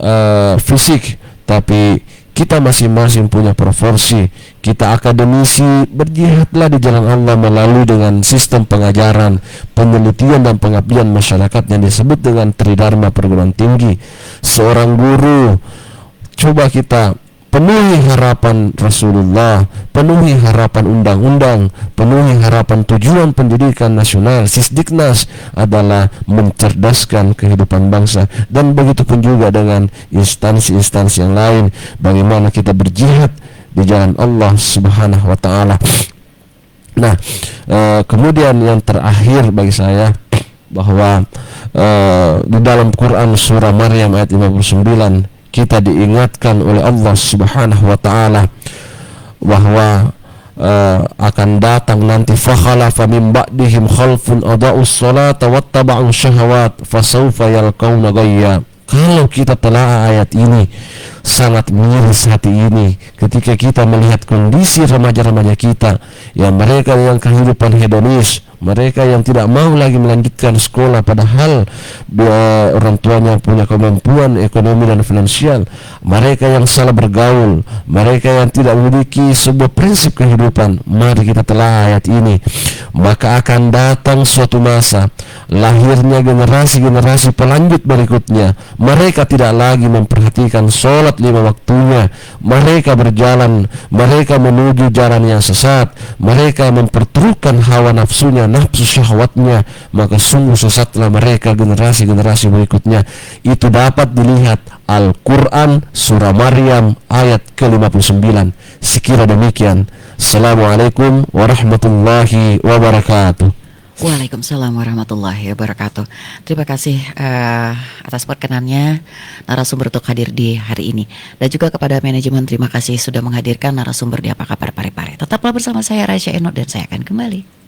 fisik, tapi kita masing-masing punya proporsi. Kita akademisi berjihadlah di jalan Allah melalui dengan sistem pengajaran, penelitian dan pengabdian masyarakat yang disebut dengan Tridharma perguruan tinggi. Seorang guru, coba kita penuhi harapan Rasulullah, penuhi harapan undang-undang, penuhi harapan tujuan pendidikan nasional. Sisdiknas adalah mencerdaskan kehidupan bangsa, dan begitu pun juga dengan instansi-instansi yang lain, bagaimana kita berjihad di jalan Allah Subhanahu wa taala. Nah, kemudian yang terakhir bagi saya bahwa di dalam Quran surah Maryam ayat 59 kita diingatkan oleh Allah Subhanahu wa taala bahwa akan datang nanti fakhalafa min ba'dihim khalfun adha'us salata wattaba'u syahawat fasawfa yalqauna ghayya. Kalau kita telah ayat ini, sangat miris hati ini ketika kita melihat kondisi remaja-remaja kita yang mereka yang kehidupan hedonis, mereka yang tidak mau lagi melanjutkan sekolah padahal orang tuanya punya kemampuan ekonomi dan finansial, mereka yang salah bergaul, mereka yang tidak memiliki sebuah prinsip kehidupan. Mari kita telah ayat ini, maka akan datang suatu masa lahirnya generasi-generasi pelanjut berikutnya. Mereka tidak lagi memperhatikan sholat 5 waktunya, mereka berjalan, mereka menuju jalan yang sesat, mereka memperterukan hawa nafsunya, nafsu syahwatnya, maka sungguh sesatlah mereka generasi-generasi berikutnya. Itu dapat dilihat Al-Quran surah Maryam ayat ke-59. Sekira demikian. Assalamualaikum warahmatullahi wabarakatuh. Waalaikumsalam warahmatullahi wabarakatuh. Terima kasih atas perkenannya narasumber untuk hadir di hari ini, dan juga kepada manajemen terima kasih sudah menghadirkan narasumber di Apa Kabar Pare-Pare. Tetaplah bersama saya Raisya Eno dan saya akan kembali.